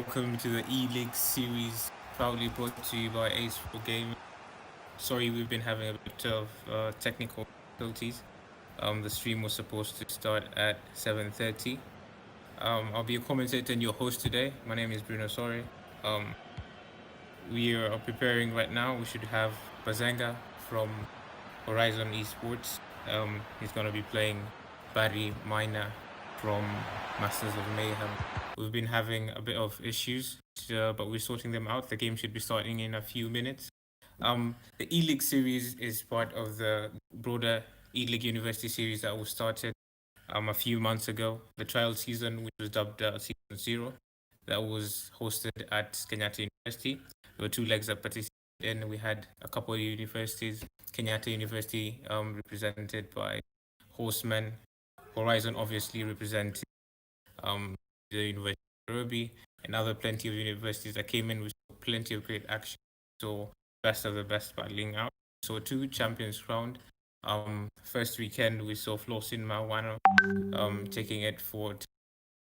welcome to the e-Lig series, proudly brought to you by Esports Game. Sorry, we've been having a bit of technical difficulties. The stream was supposed to start at 7:30. I'll be a commentator and your host today. My name is Bruno Sorry. We are preparing right now. We should have Bazenga from Horizon Esports. He's going to be playing Barry Miner from Masters of Mayhem. We've been having a bit of issues, but we're sorting them out. The game should be starting in a few minutes. The e-Lig series is part of the broader e-Lig University series that was started a few months ago. The trial season, which was dubbed Season 0, that was hosted at Kenyatta University. There were two legs that participated in. We had a couple of universities. Kenyatta University, represented by Horsemen. Horizon, obviously, represented the University of Nairobi, and other plenty of universities that came in with plenty of great action. So best of the best battling out. So two champions crowned. First weekend we saw Flosin Mawano taking it for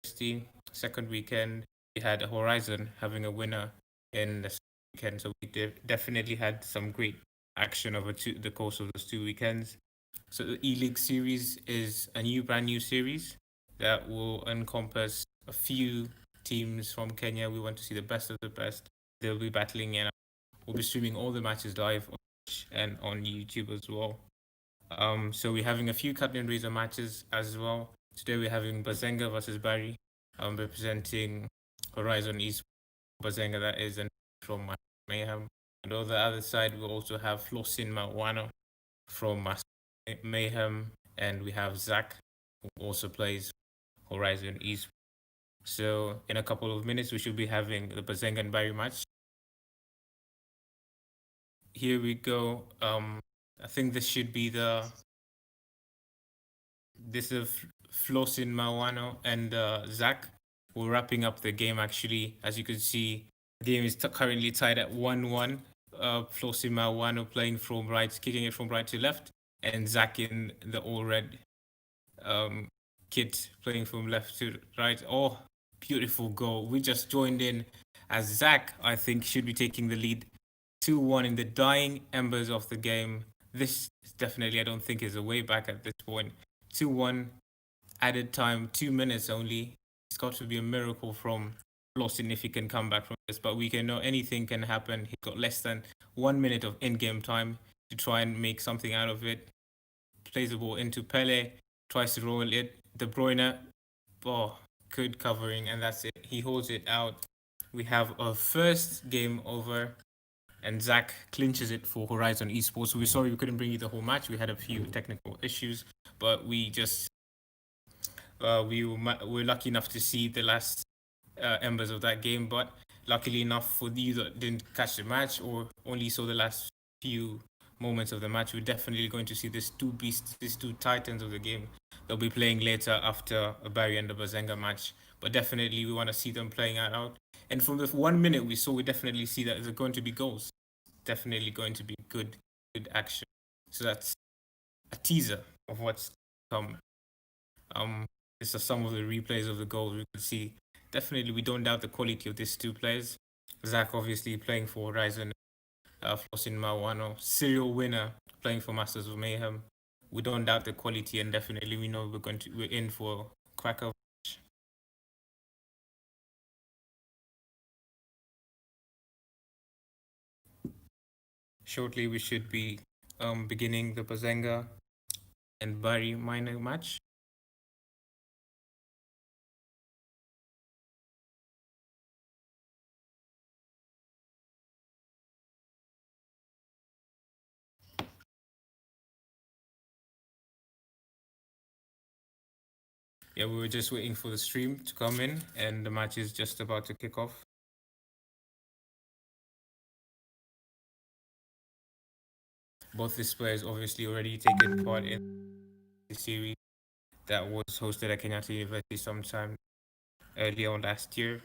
university. Second weekend we had Horizon having a winner in the weekend. So we definitely had some great action over the course of those 2 weekends. So the e-Lig series is a brand new series that will encompass a few teams from Kenya. We want to see the best of the best. They'll be battling, and we'll be streaming all the matches live on Twitch and on YouTube as well. So we're having a few cut and razor matches as well. Today we're having Bazenga versus Barry, representing Horizon East. Bazenga, that is, and from Mayhem. And on the other side, we also have Flosin Mawano from Mayhem, and we have Zach, who also plays Horizon East. So in a couple of minutes, we should be having the Bazenga and Barry match. Here we go. I think this should be this is Flosin Mawano and Zach. We're wrapping up the game actually. As you can see, the game is currently tied at 1-1. Flosin Mawano playing from right, kicking it from right to left, and Zach in the all red kit playing from left to right. Oh, beautiful goal. We just joined in as Zach, I think, should be taking the lead 2-1 in the dying embers of the game. This definitely, I don't think, is a way back at this point. 2-1, added time, 2 minutes only. It's got to be a miracle from Lawson if he can come back from this, but we can know anything can happen. He's got less than 1 minute of in-game time to try and make something out of it. Plays the ball into Pele, tries to roll it. De Bruyne, good covering, and that's it. He holds it out. We have a first game over, and Zach clinches it for Horizon Esports. We're sorry we couldn't bring you the whole match. We had a few technical issues, but we just we were lucky enough to see the last embers of that game. But luckily enough for you that didn't catch the match or only saw the last few moments of the match, we're definitely going to see these two beasts, these two titans of the game. They'll be playing later after a Barry and the Bazenga match. But definitely we want to see them playing it out. And from the 1 minute we saw, we definitely see that there's going to be goals. Definitely going to be good action. So that's a teaser of what's to come. These are some of the replays of the goals we could see. Definitely, we don't doubt the quality of these two players. Zach obviously playing for Horizon, Flosin Mawano, serial winner playing for Masters of Mayhem. We don't doubt the quality, and definitely we know we're in for cracker. Shortly, we should be beginning the Bazenga and Barry Miner match. Yeah, we were just waiting for the stream to come in, and the match is just about to kick off. Both these players obviously already taken part in the series that was hosted at Kenyatta University sometime earlier on last year.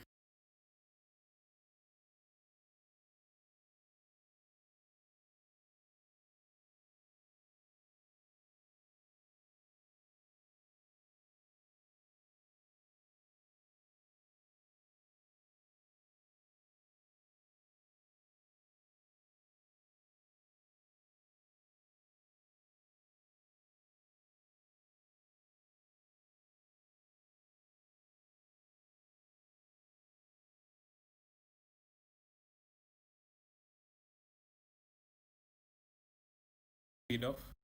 enough.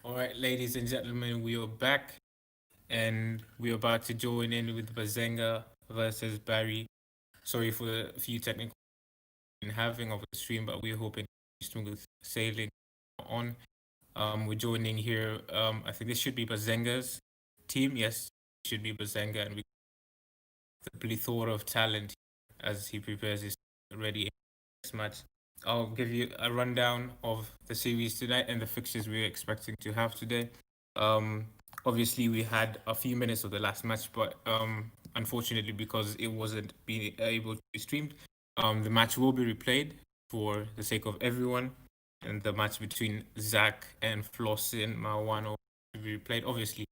All right, ladies and gentlemen, we are back and we're about to join in with Bazenga versus Barry. Sorry for the few technical having of the stream, but we're hoping smooth sailing on. We're joining here. I think this should be Bazenga's team. Yes, it should be Bazenga, and we the plethora of talent as he prepares his ready next match. I'll give you a rundown of the series tonight and the fixtures we're expecting to have today. Um, Obviously, we had a few minutes of the last match, but unfortunately, because it wasn't being able to be streamed, the match will be replayed for the sake of everyone. And the match between Zach and Flossin Mawano will be replayed. Obviously,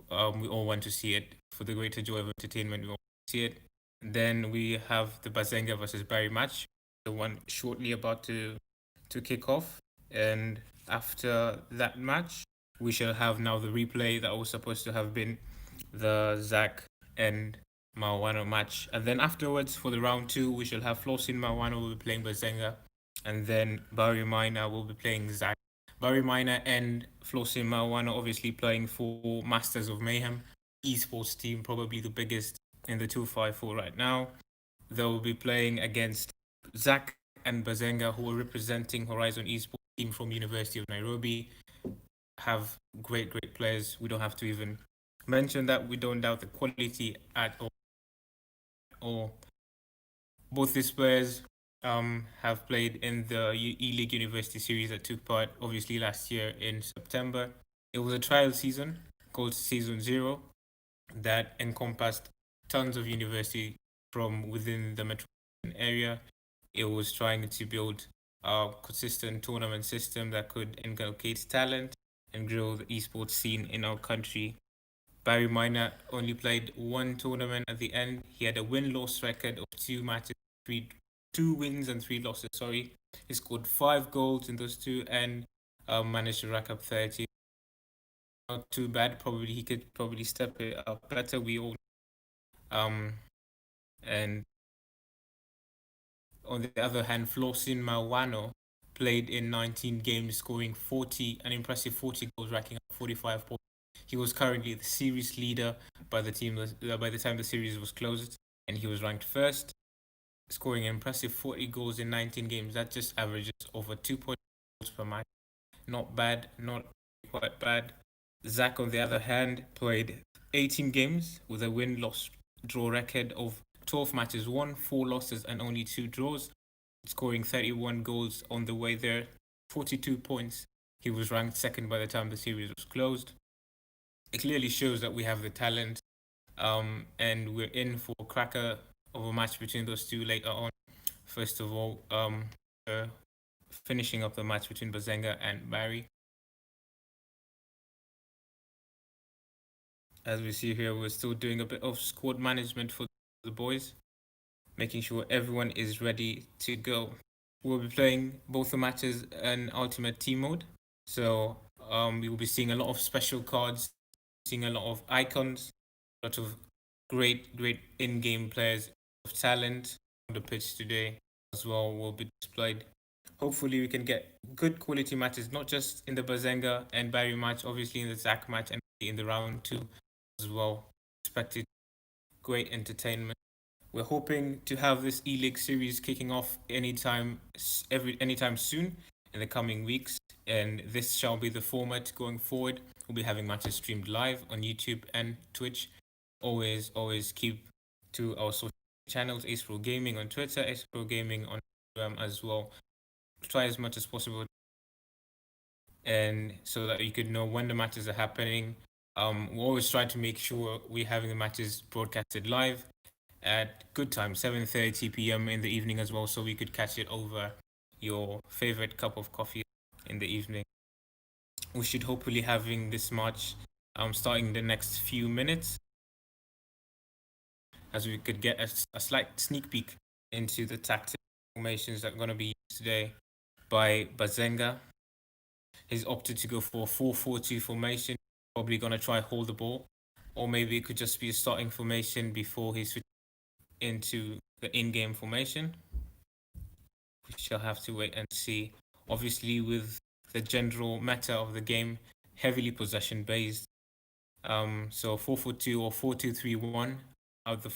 we all want to see it for the greater joy of entertainment. We all want to see it. Then we have the Bazenga versus Barry match, the one shortly about to kick off. And after that match, we shall have now the replay that was supposed to have been the Zach and Mawano match. And then afterwards, for the round two, we shall have Flosin Mawano will be playing Bazenga. And then Barry Mina will be playing Zach. Barry Mina and Flosin Mawano obviously playing for Masters of Mayhem, esports team, probably the biggest in the 254 right now. They'll be playing against Zach and Bazenga, who are representing Horizon Esports team from University of Nairobi. Have great players. We don't have to even mention that. We don't doubt the quality at all. Both these players have played in the e-Lig University Series that took part obviously last year in September. It was a trial season called Season Zero that encompassed tons of university from within the metropolitan area. It was trying to build a consistent tournament system that could inculcate talent and grow the esports scene in our country. Barry Miner only played one tournament at the end. He had a win-loss record of two matches, two wins and three losses. Sorry, he scored 5 goals in those two and managed to rack up 30. Not too bad. Probably he could probably step it up better. We all and on the other hand, Flosin Mawano played in 19 games, scoring an impressive 40 goals, racking up 45 points. He was currently the series leader by the time the series was closed, and he was ranked first, scoring an impressive 40 goals in 19 games. That just averages over 2 points per match. Not bad, not quite bad. Zach, on the other hand, played 18 games with a win-loss draw record of 12 matches won, 4 losses, and only 2 draws, scoring 31 goals on the way there, 42 points. He was ranked second by the time the series was closed. It clearly shows that we have the talent, and we're in for a cracker of a match between those two later on. First of all, uh, finishing up the match between Bazenga and Barry. As we see here, we're still doing a bit of squad management for the boys, making sure everyone is ready to go. We'll be playing both the matches in Ultimate Team mode. So we will be seeing a lot of special cards, seeing a lot of icons, a lot of great in-game players of talent on the pitch today as well will be displayed. Hopefully we can get good quality matches, not just in the Bazenga and Barry match, obviously in the Zach match and in the round two as well. Expected great entertainment. We're hoping to have this e-Lig series kicking off anytime soon in the coming weeks, and this shall be the format going forward. We'll be having matches streamed live on YouTube and Twitch. Always keep to our social channels, Ace Pro Gaming on Twitter, Ace Pro Gaming on Instagram as well. Try as much as possible, and so that you could know when the matches are happening. We're always trying to make sure we're having the matches broadcasted live at good time, 7:30 p.m. in the evening as well, so we could catch it over your favorite cup of coffee in the evening. We should hopefully having this match starting in the next few minutes, as we could get a slight sneak peek into the tactical formations that are going to be used today by Bazenga. He's opted to go for a 4-4-2 formation, probably going to try hold the ball, or maybe it could just be a starting formation before he switches into the in-game formation. We shall have to wait and see. Obviously, with the general meta of the game, heavily possession based. So 4-4-2 or 4-2-3-1 are the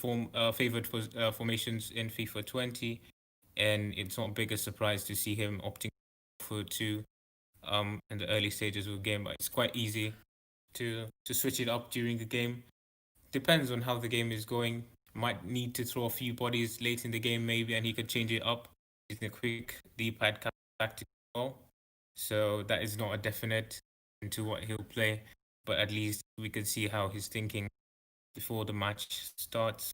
favored formations in FIFA 20, and it's not a bigger surprise to see him opting for 2 in the early stages of the game. But it's quite easy to switch it up during the game. Depends on how the game is going. Might need to throw a few bodies late in the game maybe, and he could change it up using a quick D-pad tactic as well. So that is not a definite into what he'll play, but at least we can see how he's thinking before the match starts.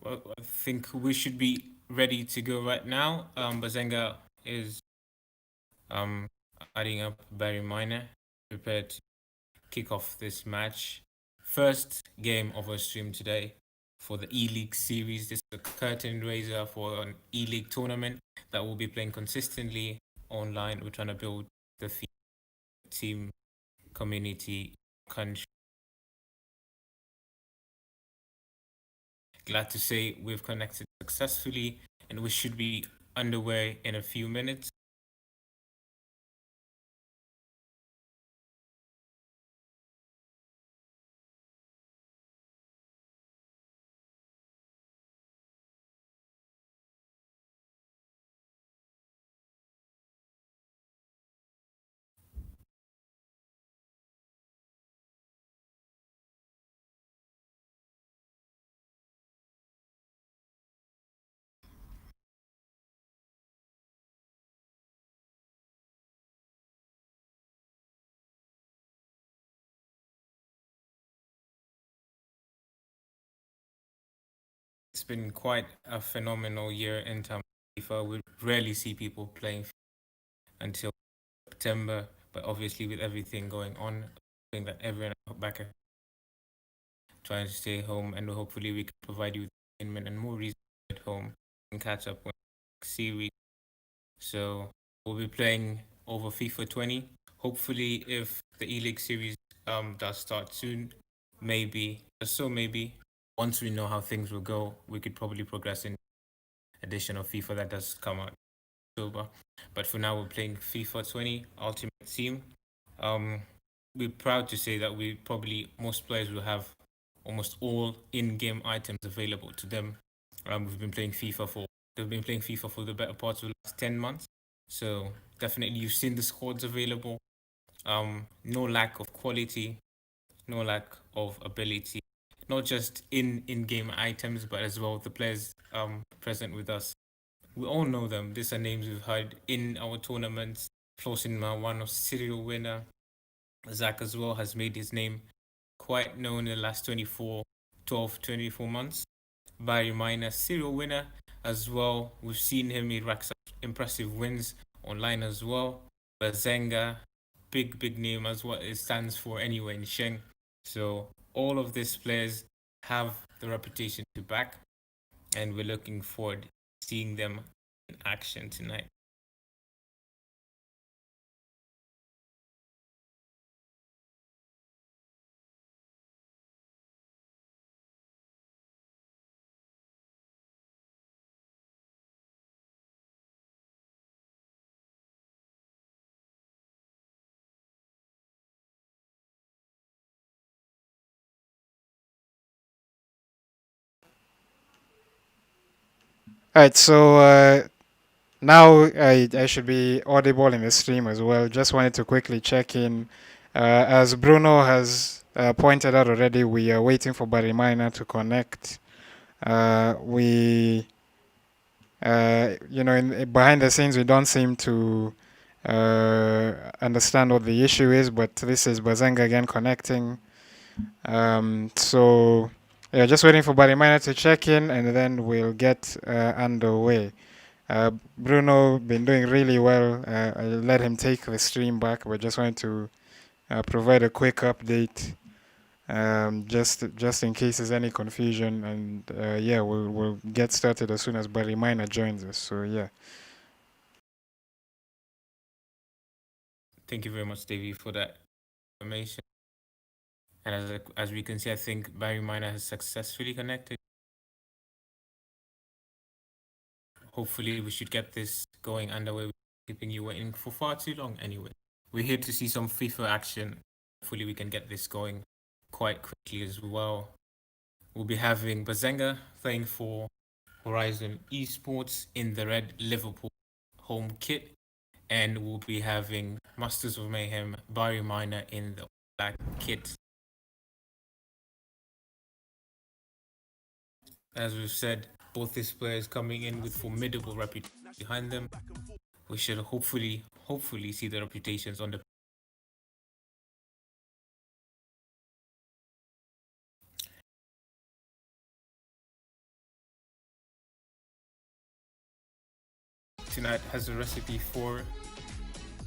Well, I think we should be ready to go right now. Bazenga is um adding up Barry Minor, prepared to kick off this match. First game of our stream today for the e-League series. This is a curtain raiser for an e-League tournament that we'll be playing consistently online. We're trying to build the team community country. Glad to say we've connected successfully and we should be underway in a few minutes. It's been quite a phenomenal year in terms of FIFA. We rarely see people playing until September, but obviously with everything going on, I think that everyone back at trying to stay home, and hopefully we can provide you with entertainment and more reasons at home and catch up with series. So we'll be playing over FIFA 20. Hopefully, if the e-League series does start soon, maybe just so maybe once we know how things will go, we could probably progress in edition of FIFA that does come out in October. But for now, we're playing FIFA 20 Ultimate Team. We're proud to say that we probably most players will have almost all in-game items available to them. We've been playing FIFA for they've been playing FIFA for the better part of the last 10 months. So definitely, you've seen the squads available. No lack of quality, no lack of ability, not just in-game items, but as well the players present with us. We all know them. These are names we've heard in our tournaments. Flosin Marwan, serial winner. Zach as well has made his name quite known in the last 24 months. Barry Miner, serial winner as well. We've seen him, he racks up impressive wins online as well. Bazenga, big name as what it stands for anyway in Sheng. So all of these players have the reputation to back, and we're looking forward to seeing them in action tonight. All right, so now I should be audible in the stream as well. Just wanted to quickly check in. As Bruno has pointed out already, we are waiting for Barimina to connect. Behind the scenes, we don't seem to understand what the issue is, but this is Bazenga again connecting. So, yeah, just waiting for Barimina to check in, and then we'll get underway. Bruno been doing really well. I let him take the stream back, but just wanted to provide a quick update, just in case there's any confusion. And yeah, we'll get started as soon as Barry Miner joins us. So yeah. Thank you very much, Davey, for that information. And as we can see, I think Barry Miner has successfully connected. Hopefully, we should get this going underway. Keeping you waiting for far too long anyway. We're here to see some FIFA action. Hopefully, we can get this going quite quickly as well. We'll be having Bazenga playing for Horizon Esports in the red Liverpool home kit. And we'll be having Masters of Mayhem, Barry Miner in the black kit. As we've said, both these players coming in with formidable reputation behind them. We should hopefully see the reputations on the tonight has a recipe for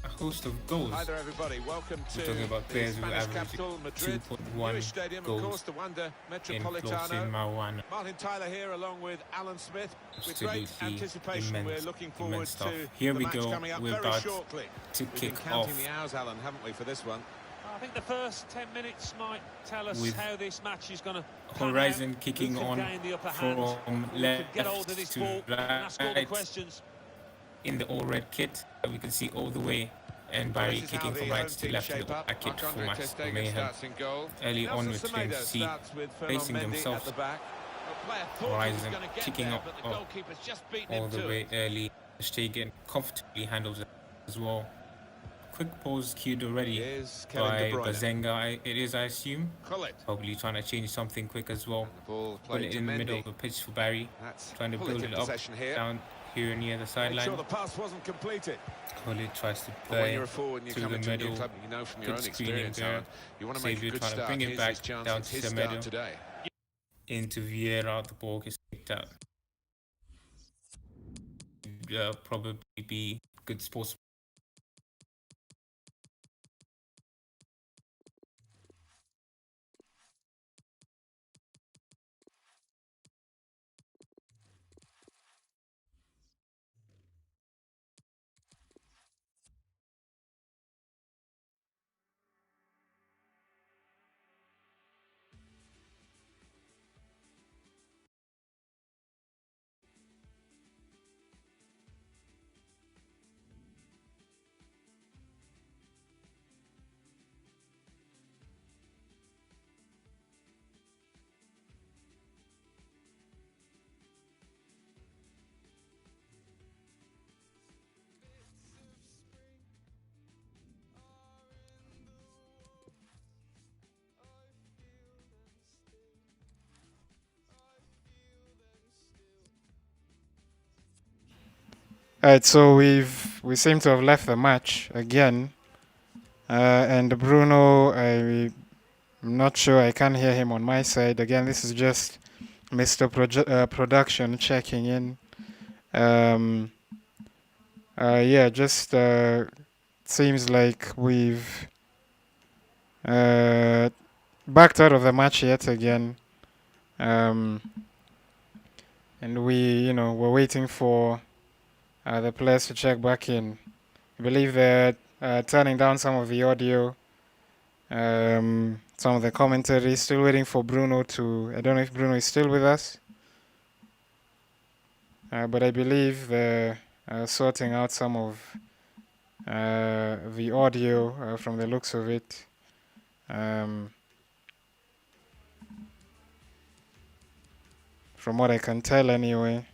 a host of goals. Hi there, everybody. Welcome to We're talking about players who average capital, Madrid. 2.1 goals the Wanda in Metropolitano. Marwan. Martin Tyler here, along with Alan Smith. With Absolutely great anticipation, we're looking forward stuff. to Here the we match go. coming up We're very about shortly. to We've kick been counting off the hours, Alan, haven't we, for this one? I think the first 10 minutes might tell us with how this match is going to Horizon kicking on from left get hold of this to ball and ask all the right questions. in the all red kit. We can see all the way, and Barry kicking from right to left in the black kit for Max Mayhem. Early on, we're starting to see facing themselves. Horizon kicking up all the way early. Stegen comfortably handles it as well. Quick pause queued already by Bazenga. It is, I assume. Probably trying to change something quick as well. Put it in the middle of the pitch for Barry. Trying to build it up down here near the sideline. Sure the pass wasn't completed. Khalid tries to But when play you're a forward and you to come the into a new middle. club, you know from your Good own screening experience, there. Alan, you want to make a Xavier good trying to start. bring it Here's back his chance. down It's to his the start middle. today. Into Vieira, the ball gets kicked out. Probably be good sports. Alright, so we seem to have left the match again, and Bruno, I'm not sure, I can't hear him on my side. Again, this is just Mr. Production checking in. Yeah, just seems like we've backed out of the match yet again. And we're waiting for the players to check back in. I believe they're turning down some of the audio, some of the commentary. Still waiting for Bruno to. I don't know if Bruno is still with us, but I believe they're sorting out some of the audio from the looks of it. From what I can tell, anyway.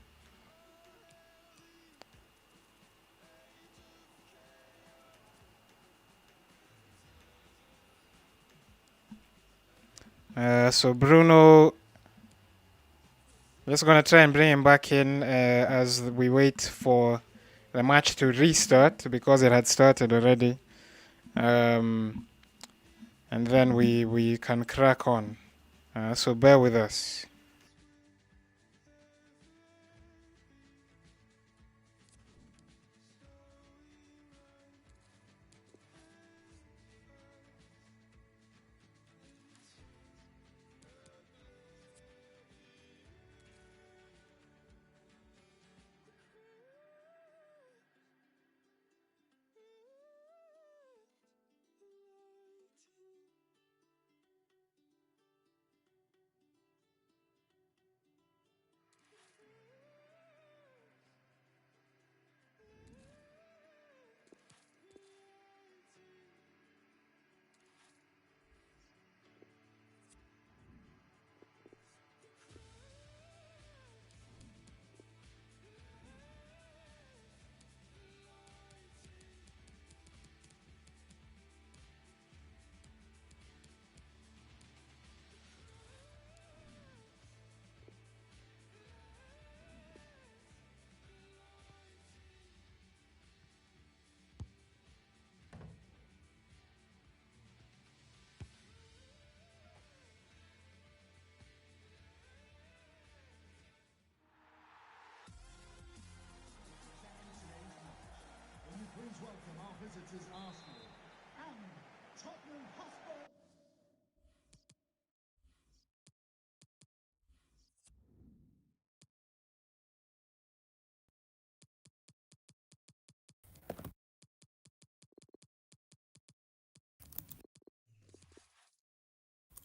So Bruno, just gonna try and bring him back in as we wait for the match to restart because it had started already, and then we can crack on. So bear with us.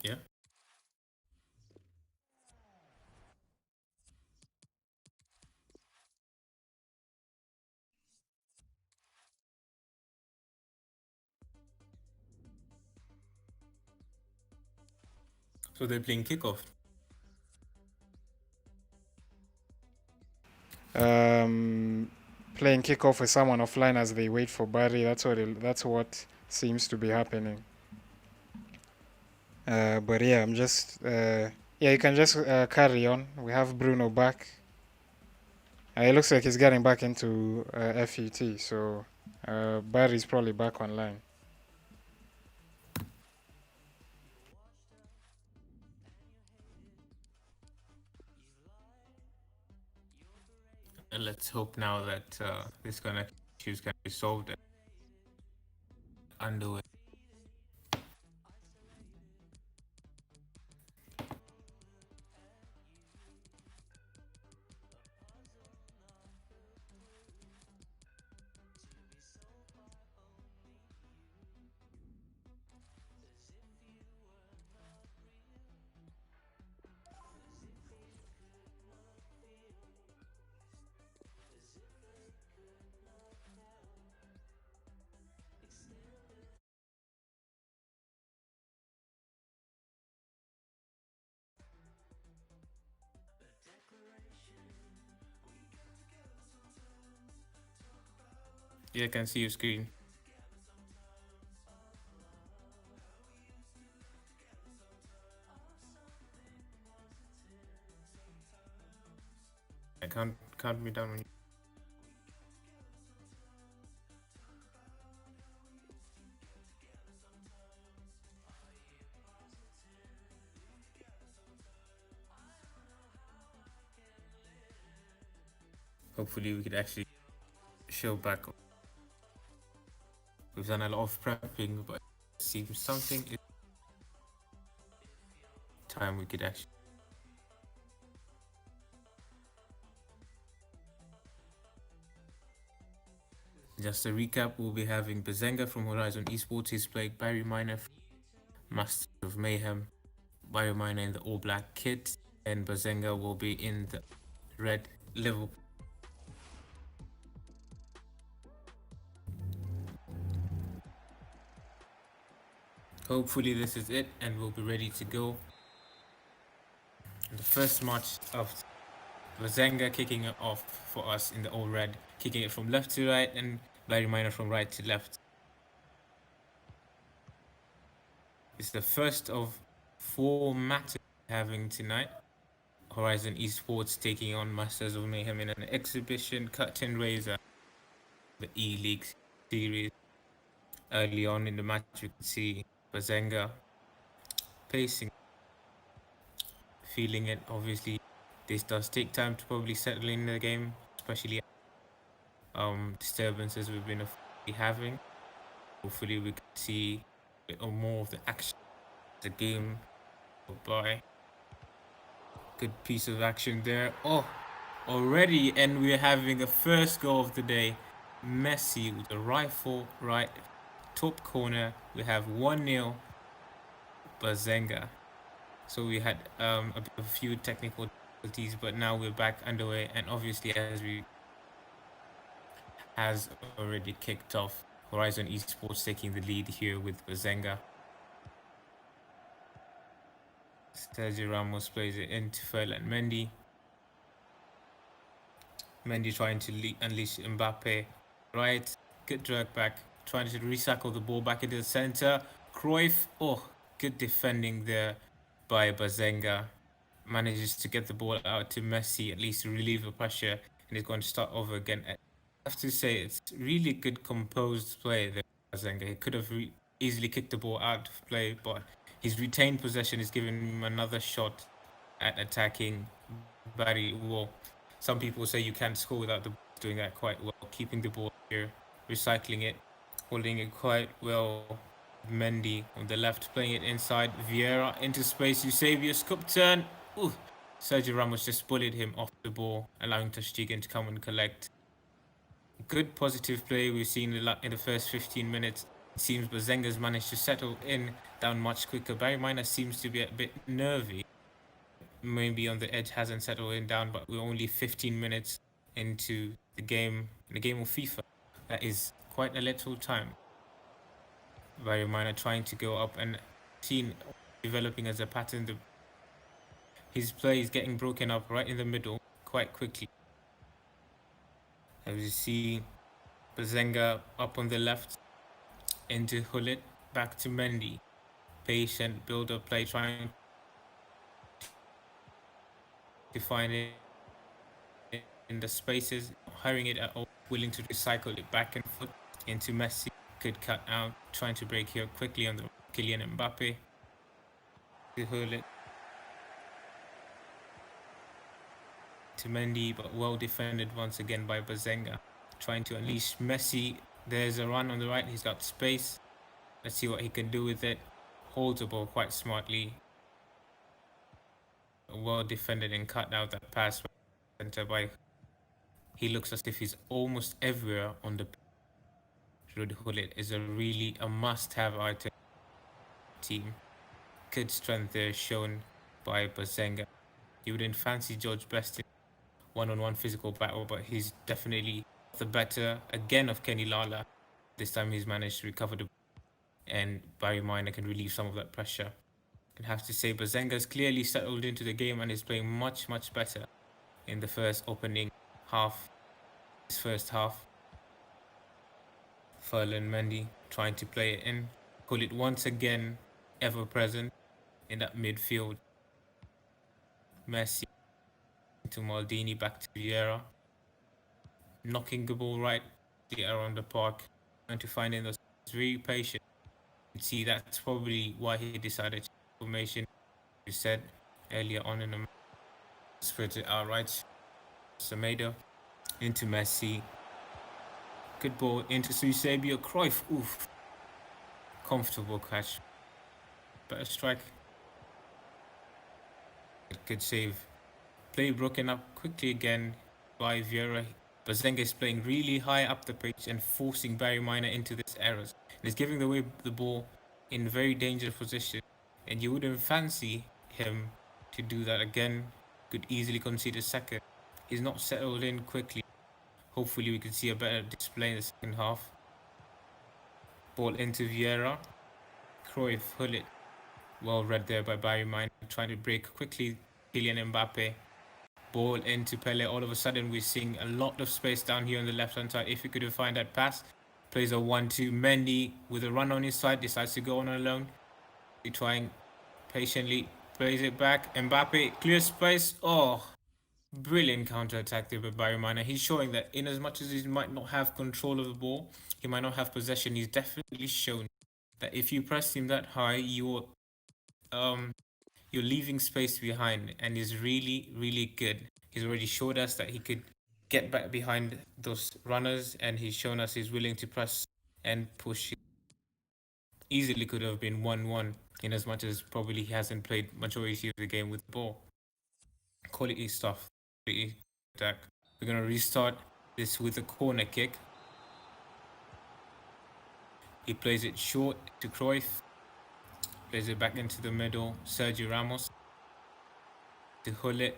Yeah. So they're playing kickoff. Playing kickoff with someone offline as they wait for Barry. That's what seems to be happening. But yeah, I'm just yeah. You can just carry on. We have Bruno back. It looks like he's getting back into FUT, so Barry's probably back online. And let's hope now that this connect issues can be solved and underway. Yeah, I can see your screen. I can't count me down when you Hopefully we could actually show back. We've done a lot of prepping, but it seems something is time we could actually. Just a recap, we'll be having Bazenga from Horizon Esports. He's playing Barry Miner, Masters of Mayhem. Barry Miner in the all-black kit, and Bazenga will be in the red Liverpool. Hopefully this is it, and we'll be ready to go. The first match of Bazenga kicking it off for us in the all red, kicking it from left to right, and Barry Miner from right to left. It's the first of 4 matches having tonight. Horizon Esports taking on Masters of Mayhem in an exhibition curtain raiser, the e-Lig series. Early on in the match, you can see Bazenga pacing, feeling it. Obviously, this does take time to probably settle in the game, especially disturbances we've been having. Hopefully, we can see a bit more of the action. The game go by. Good piece of action there. Oh, already, and we're having a first goal of the day. Messi with a rifle right top corner. We have 1-0 Bazenga. So we had a few technical difficulties, but now we're back underway, and obviously as we has already kicked off. Horizon Esports taking the lead here with Bazenga. Sergio Ramos plays it into Ferland Mendy. Mendy trying to unleash Mbappe. Right, good drag back, trying to recycle the ball back into the center. Cruyff, oh, good defending there by Bazenga. Manages to get the ball out to Messi, at least to relieve the pressure, and he's going to start over again. I have to say, it's really good composed play there. Bazenga, he could have easily kicked the ball out of play, but his retained possession is giving him another shot at attacking Barry. Well, some people say you can't score without the doing that quite well, keeping the ball here, recycling it, holding it quite well. Mendy on the left, playing it inside. Vieira into space. Eusebio scoop turn. Ooh, Sergio Ramos just bullied him off the ball, allowing Ter Stegen to come and collect. Good positive play we've seen in the first 15 minutes. It seems Bazenga's managed to settle in down much quicker. Barry Miner seems to be a bit nervy. Maybe on the edge, hasn't settled in down, but we're only 15 minutes into the game of FIFA. That is quite a little time. Barry Miner trying to go up, and seen developing as a pattern. His play is getting broken up right in the middle quite quickly. As you see, Bazenga up on the left into Hullet, back to Mendy. Patient build-up play, trying to find it in the spaces, hiring it at all, willing to recycle it back and forth into Messi. Good cut out, trying to break here quickly on the Kylian Mbappe. To Hullet. To Mendy, but well defended once again by Bazenga. Trying to unleash Messi. There's a run on the right, he's got space. Let's see what he can do with it. Holds the ball quite smartly. Well defended and cut out that pass center by. He looks as if he's almost everywhere on the pitch. Hullet is a must-have item team. Good strength there shown by Bazenga. You wouldn't fancy George Best in one-on-one physical battle, but he's definitely the better again of Kenny Lala. This time he's managed to recover the, and Barry Miner can relieve some of that pressure. I have to say Bazenga's clearly settled into the game and is playing much better in the first opening half. His first half. Ferland Mendy trying to play it in. Call it once again ever present in that midfield. Messi to Maldini, back to Vieira. Knocking the ball right around the park. Trying to find in those. He's very patient. You can see that's probably why he decided to formation. You said earlier on in the match. Spread it out right. Semedo into Messi. Good ball into Eusebio. Cruyff. Oof. Comfortable catch. Better strike. Good save. Play broken up quickly again by Vieira. Bazenga is playing really high up the pitch and forcing Barry Miner into these errors. And he's giving away the ball in very dangerous position. And you wouldn't fancy him to do that again. Could easily concede a second. He's not settled in quickly. Hopefully we can see a better display in the second half. Ball into Vieira. Cruyff, Hullet. Well read there by Barry Miner. Trying to break quickly. Kylian Mbappe. Ball into Pele. All of a sudden, we're seeing a lot of space down here on the left-hand side. If he could find that pass, plays a 1-2. Mendy with a run on his side, decides to go on alone. He's trying patiently, plays it back. Mbappe, clear space. Oh, brilliant counter-attack there by Barry Miner. He's showing that in as much as he might not have control of the ball, he might not have possession, he's definitely shown that if you press him that high, you're leaving space behind, and he's really, really good. He's already showed us that he could get back behind those runners, and he's shown us he's willing to press and push. Easily could have been 1-1, in as much as probably he hasn't played majority of the game with the ball. Quality stuff. Quality attack. We're going to restart this with a corner kick. He plays it short to Cruyff. Plays it back into the middle. Sergio Ramos. To Hullet.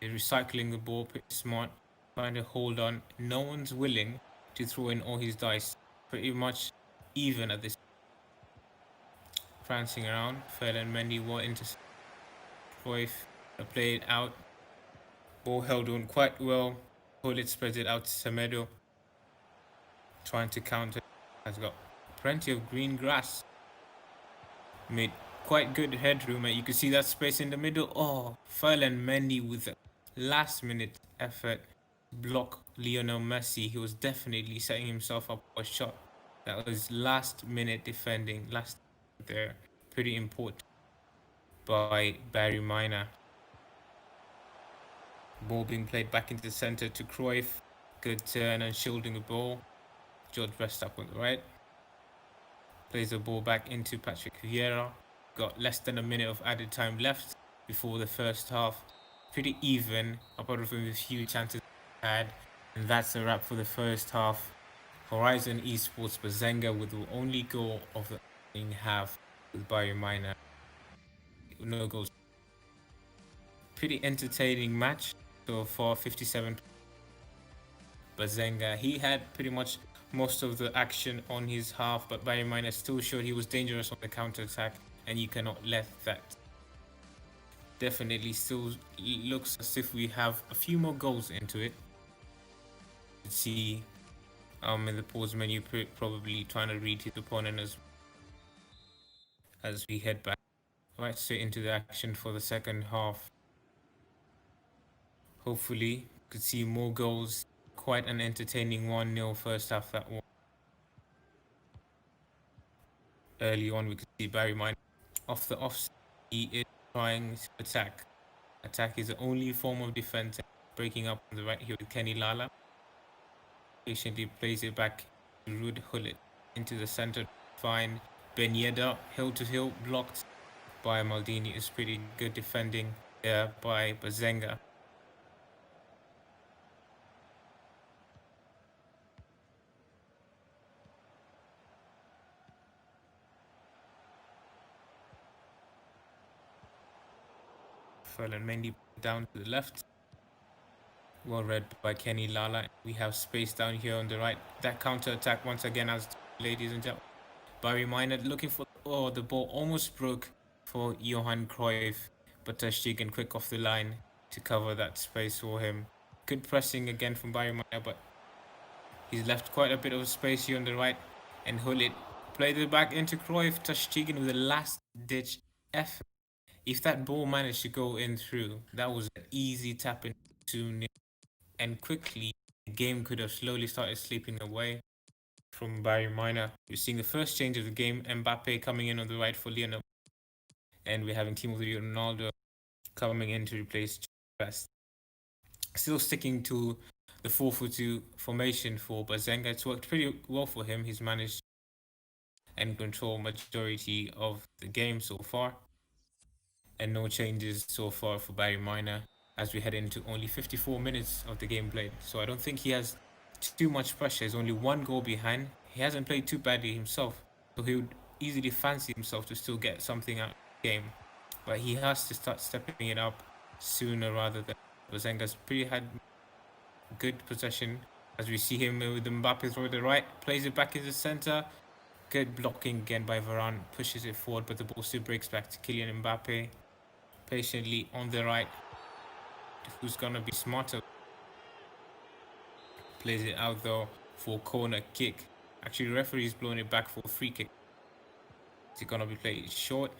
They're recycling the ball, pretty smart, trying to hold on. No one's willing to throw in all his dice. Pretty much even at this. Prancing around, Ferdinand Mendy were into Cruyff. Play it out. Ball held on quite well. Hullet spreads it out to Semedo. Trying to counter. Has got plenty of green grass. Made quite good headroom. You can see that space in the middle. Oh, Ferdinand Mendy with a last minute effort block Lionel Messi. He was definitely setting himself up for a shot. That was last minute defending. Last there. Pretty important by Barry Miner. Ball being played back into the center to Cruyff. Good turn and shielding the ball. George rest up on the right. Plays the ball back into Patrick Vieira. Got less than a minute of added time left before the first half. Pretty even, apart from the few chances had. And that's a wrap for the first half. Horizon Esports Bazenga with the only goal of the opening half with Barry Miner. No goals. Pretty entertaining match so far. 57. Bazenga, he had pretty much most of the action on his half, but Barry Miner still showed he was dangerous on the counter-attack, and you cannot let that. Definitely still looks as if we have a few more goals into it. You see in the pause menu, probably trying to read his opponent as we head back right straight into the action for the second half. Hopefully could see more goals. Quite an entertaining 1-0 first half that one. Early on we could see Barry Miner off the offside. He is trying to attack. Attack is the only form of defense. Breaking up on the right here with Kenny Lala. Patiently plays it back to Ruud Hullet into the center. Fine. Ben Yedder, hill to hill, blocked by Maldini. Is pretty good defending there by Bazenga. Ferdinand Mendy down to the left. Well read by Kenny Lala. We have space down here on the right. That counter attack once again, as ladies and gentlemen. Barry Miner looking for. Oh, the ball almost broke for Johan Cruyff, but Ter Stegen quick off the line to cover that space for him. Good pressing again from Barry Miner, but he's left quite a bit of space here on the right. And Hullet played it back into Cruyff. Ter Stegen with a last-ditch effort. If that ball managed to go in through, that was an easy tap in 2-0. And quickly, the game could have slowly started slipping away from Barry Miner. We're seeing the first change of the game. Mbappe coming in on the right for Lionel. And we're having Timothy Ronaldo coming in to replace Best. Still sticking to the 4-4-2 formation for Bazenga. It's worked pretty well for him. He's managed and control majority of the game so far, and no changes so far for Barry Miner as we head into only 54 minutes of the game played. So I don't think he has too much pressure. He's only one goal behind. He hasn't played too badly himself, so he would easily fancy himself to still get something out of the game. But he has to start stepping it up sooner rather than Bazenga's pretty had good possession as we see him with Mbappe through the right, plays it back in the center. Good blocking again by Varane, pushes it forward, but the ball still breaks back to Kylian Mbappe. Patiently on the right, who's gonna be smarter? Plays it out though for corner kick. Actually, the referee's blowing it back for a free kick. Is it gonna be played short?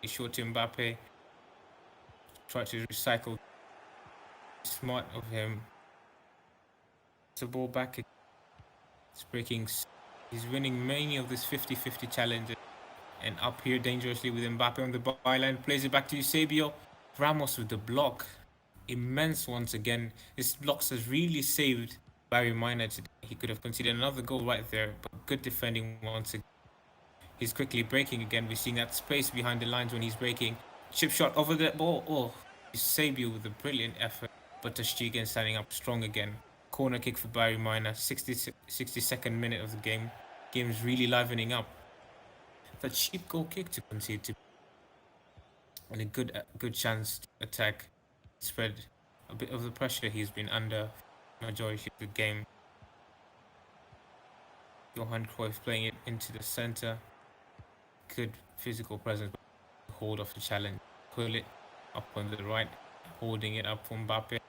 It's short to Mbappe. Try to recycle. Smart of him. It's a ball back. It's breaking. He's winning many of this 50-50 challenges. And up here dangerously with Mbappe on the byline. Plays it back to Eusebio. Ramos with the block. Immense once again. His blocks has really saved Barry Miner today. He could have conceded another goal right there. But good defending once again. He's quickly breaking again. We're seeing that space behind the lines when he's breaking. Chip shot over the ball. Oh, Eusebio with a brilliant effort. But Tashjigan standing up strong again. Corner kick for Barry Miner. 62nd minute of the game. Game's really livening up. That cheap goal kick to concede to, and a good chance to attack, spread a bit of the pressure he's been under majority of the game. Johan Cruyff playing it into the center. Good physical presence, hold off the challenge, pull it up on the right, holding it up for Mbappe.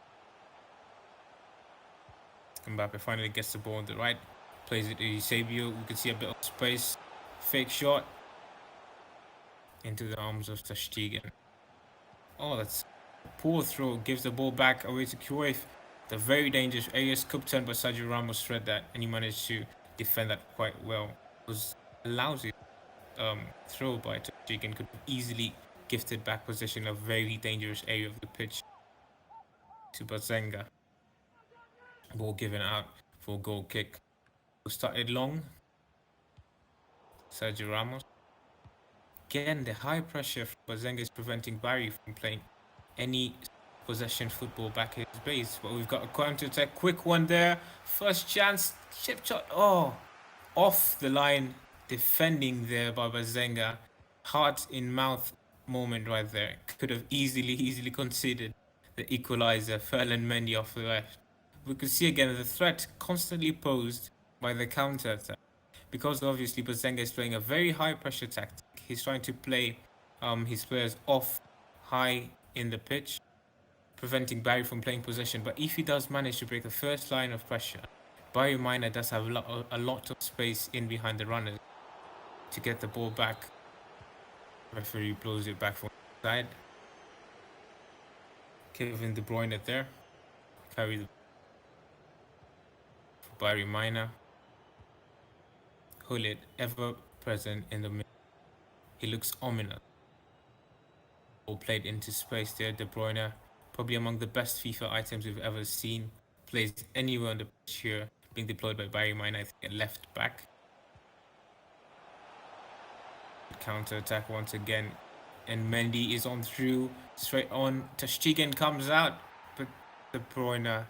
Mbappe finally gets the ball on the right, plays it to Eusebio. We can see a bit of space, fake shot into the arms of Tashjigan. Oh, that's a poor throw. Gives the ball back away to Cruyff. The very dangerous area, scoop turn, but Sergio Ramos read that and he managed to defend that quite well. It was a lousy throw by Tashjigan. Could have easily gifted back position, a very dangerous area of the pitch to Bazenga. Ball given out for a goal kick. Started long. Sergio Ramos. Again, the high pressure from Bazenga is preventing Barry from playing any possession football back at his base. But we've got a counter attack. Quick one there. First chance. Chip shot. Oh, off the line. Defending there by Bazenga. Heart in mouth moment right there. Could have easily conceded the equalizer. Ferland Mendy off the left. We could see again the threat constantly posed by the counter attack. Because obviously Bazenga is playing a very high pressure tactic. He's trying to play his players off high in the pitch, preventing Barry from playing possession. But if he does manage to break the first line of pressure, Barry Miner does have a lot of space in behind the runners to get the ball back. Referee blows it back from the side. Kevin De Bruyne there. Carry the for Barry Miner. Hullet ever present in the middle. He looks ominous. Ball played into space there. De Bruyne, probably among the best FIFA items we've ever seen. Plays anywhere on the pitch here. Being deployed by Barry Miner, I think, at left back. Counter attack once again. And Mendy is on through. Straight on. Tashjigan comes out. But De Bruyne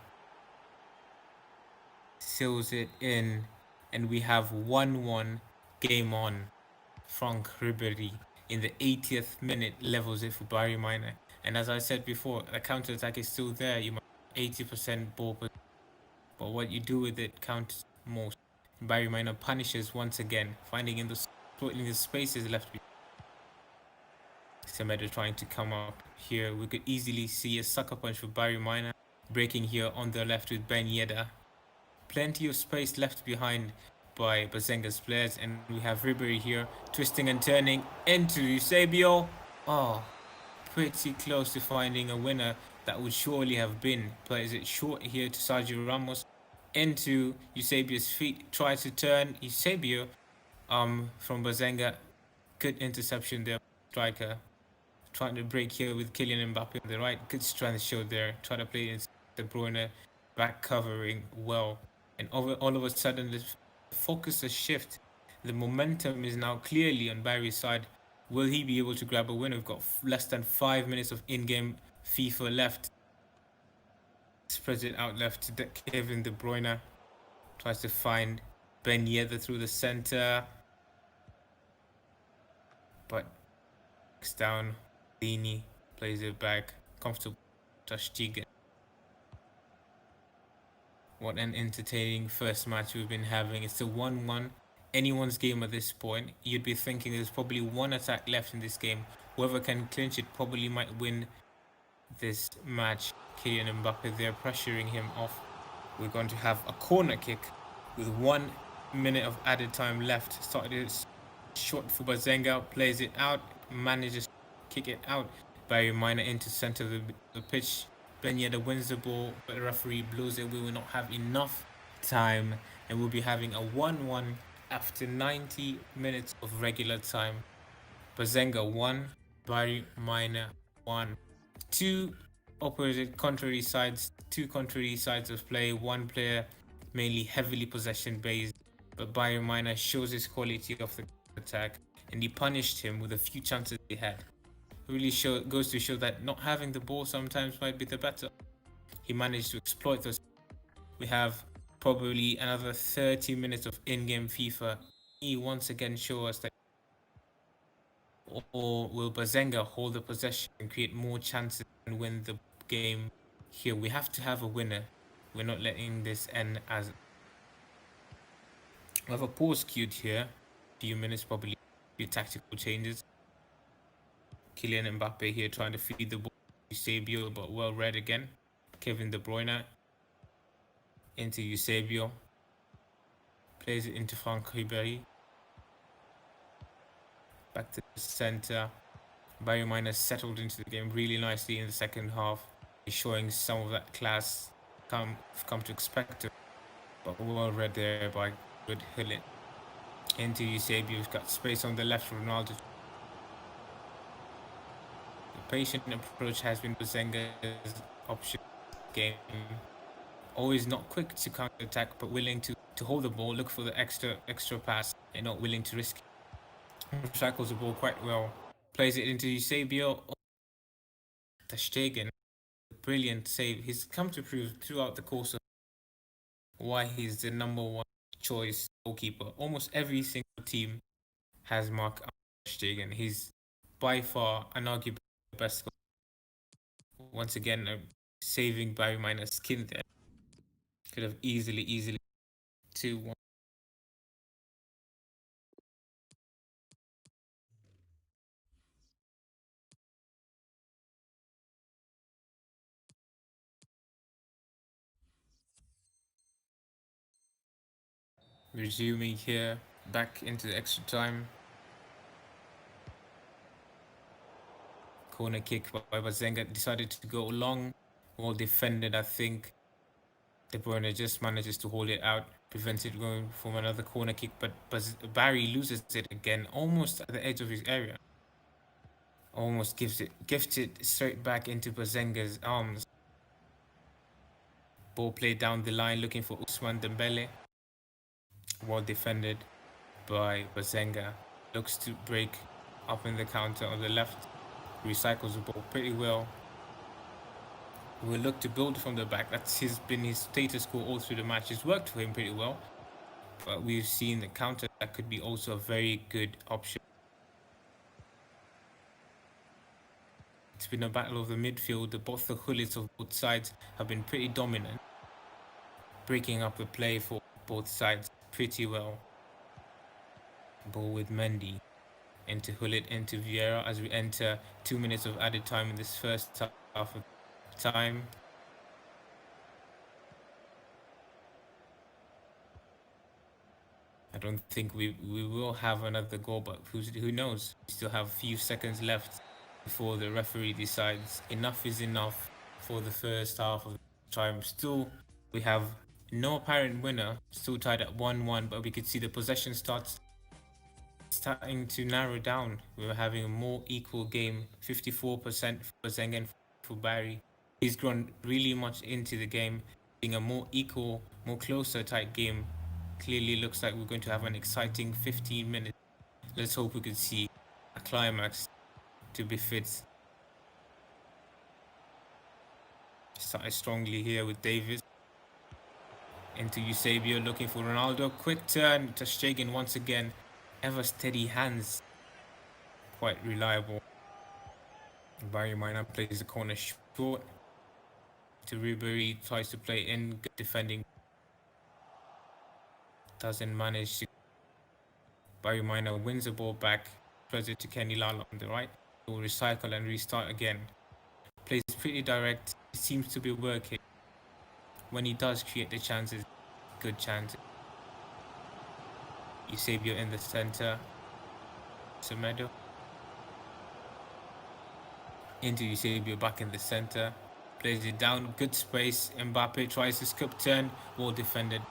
seals it in. And we have 1-1 game on. Frank Ribery in the 80th minute levels it for Barry Miner. And as I said before, the counter attack is still there. You might 80% ball, but what you do with it counts most. Barry Miner punishes once again, finding in the spaces left. Semedo trying to come up here. We could easily see a sucker punch for Barry Miner, breaking here on the left with Ben Yedder. Plenty of space left behind by Bazenga's players, and we have Ribery here twisting and turning into Eusebio. Oh, pretty close to finding a winner. That would surely have been. Plays it short here to Sergio Ramos into Eusebio's feet. Tries to turn Eusebio from Bazenga. Good interception there. Striker trying to break here with Kylian Mbappe on the right. Good strength show there. Try to play it into De Bruyne. back covering well. And all of a sudden, the focus has shifted. The momentum is now clearly on Barry's side. Will he be able to grab a win? We've got less than 5 minutes of in-game FIFA left. Spreads it out left to Kevin De Bruyne. Tries to find Ben Yedder through the center. But it's down. Dini plays it back. Comfortable. Tashtigan. What an entertaining first match we've been having. It's a 1-1. Anyone's game at this point. You'd be thinking there's probably one attack left in this game. Whoever can clinch it probably might win this match. Kylian Mbappe, they're pressuring him off. We're going to have a corner kick with 1 minute of added time left. Started short for Bazenga, plays it out, manages to kick it out. Barry Miner into center of the pitch. Ben Yedder wins the ball, but the referee blows it. We will not have enough time, and we'll be having a 1-1 after 90 minutes of regular time. Bazenga 1, Barry Miner 1. Two contrary sides of play. One player mainly heavily possession based, but Barry Miner shows his quality of the attack, and he punished him with a few chances he had. Really goes to show that not having the ball sometimes might be the better. He managed to exploit those. We have probably another 30 minutes of in-game FIFA. He once again show us that, or will Bazenga hold the possession and create more chances and win the game here? We have to have a winner. We're not letting this end as. We have a pause queued here. A few minutes, probably a few tactical changes. Kylian Mbappe here trying to feed the ball to Eusebio, but well read again. Kevin De Bruyne into Eusebio. Plays it into Franck Ribéry. Back to the center. Barry Miner settled into the game really nicely in the second half. He's showing some of that class come to expect it. But well read there by good Hillet. Into Eusebio. He's got space on the left for Ronaldo. Patient approach has been Bazenga's option game. Always not quick to counter attack, but willing to hold the ball, look for the extra pass, and not willing to risk it. Tackles the ball quite well. Plays it into Eusebio. Tashtagen, brilliant save. He's come to prove throughout the course of why he's the number one choice goalkeeper. Almost every single team has Mark Tashtagen. He's by far an arguably best. Once again, saving Barry Miner's skin there. Could have easily 2-1. Resuming here, back into the extra time. Corner kick by Bazenga, decided to go long, well defended. I think De Bruyne just manages to hold it out, prevents it going from another corner kick, but Barry loses it again, almost at the edge of his area. Almost gifts it straight back into Bazenga's arms. Ball played down the line, looking for Ousmane Dembele. Well defended by Bazenga. Looks to break up in the counter on the left. Recycles the ball pretty well. We'll look to build from the back. That's been his status quo all through the match. It's worked for him pretty well. But we've seen the counter that could be also a very good option. It's been a battle of the midfield. Both the Hullets of both sides have been pretty dominant, breaking up the play for both sides pretty well. Ball with Mendy into Hullet, into Vieira as we enter 2 minutes of added time in this first half of time. I don't think we will have another goal, but who knows? We still have a few seconds left before the referee decides enough is enough for the first half of time. Still, we have no apparent winner, still tied at 1-1, but we could see the possession starting to narrow down. We're having a more equal game, 54% for Zengen for Barry. He's grown really much into the game, being a more equal, more closer tight game. Clearly looks like we're going to have an exciting 15 minutes. Let's hope we can see a climax to befit. Started strongly here with Davis. Into Eusebio, looking for Ronaldo. Quick turn to Stegen once again. Ever steady hands. Quite reliable. Barry Minor plays the corner short. To Ribery, tries to play in, good defending. Doesn't manage to. Barry Minor wins the ball back. Plays it to Kenny Lala on the right. Will recycle and restart again. Plays pretty direct. It seems to be working. When he does create the chances, good chances. Eusebio in the center. Semedo. Into Eusebio back in the center. Plays it down, good space. Mbappe tries to scoop turn. Well defended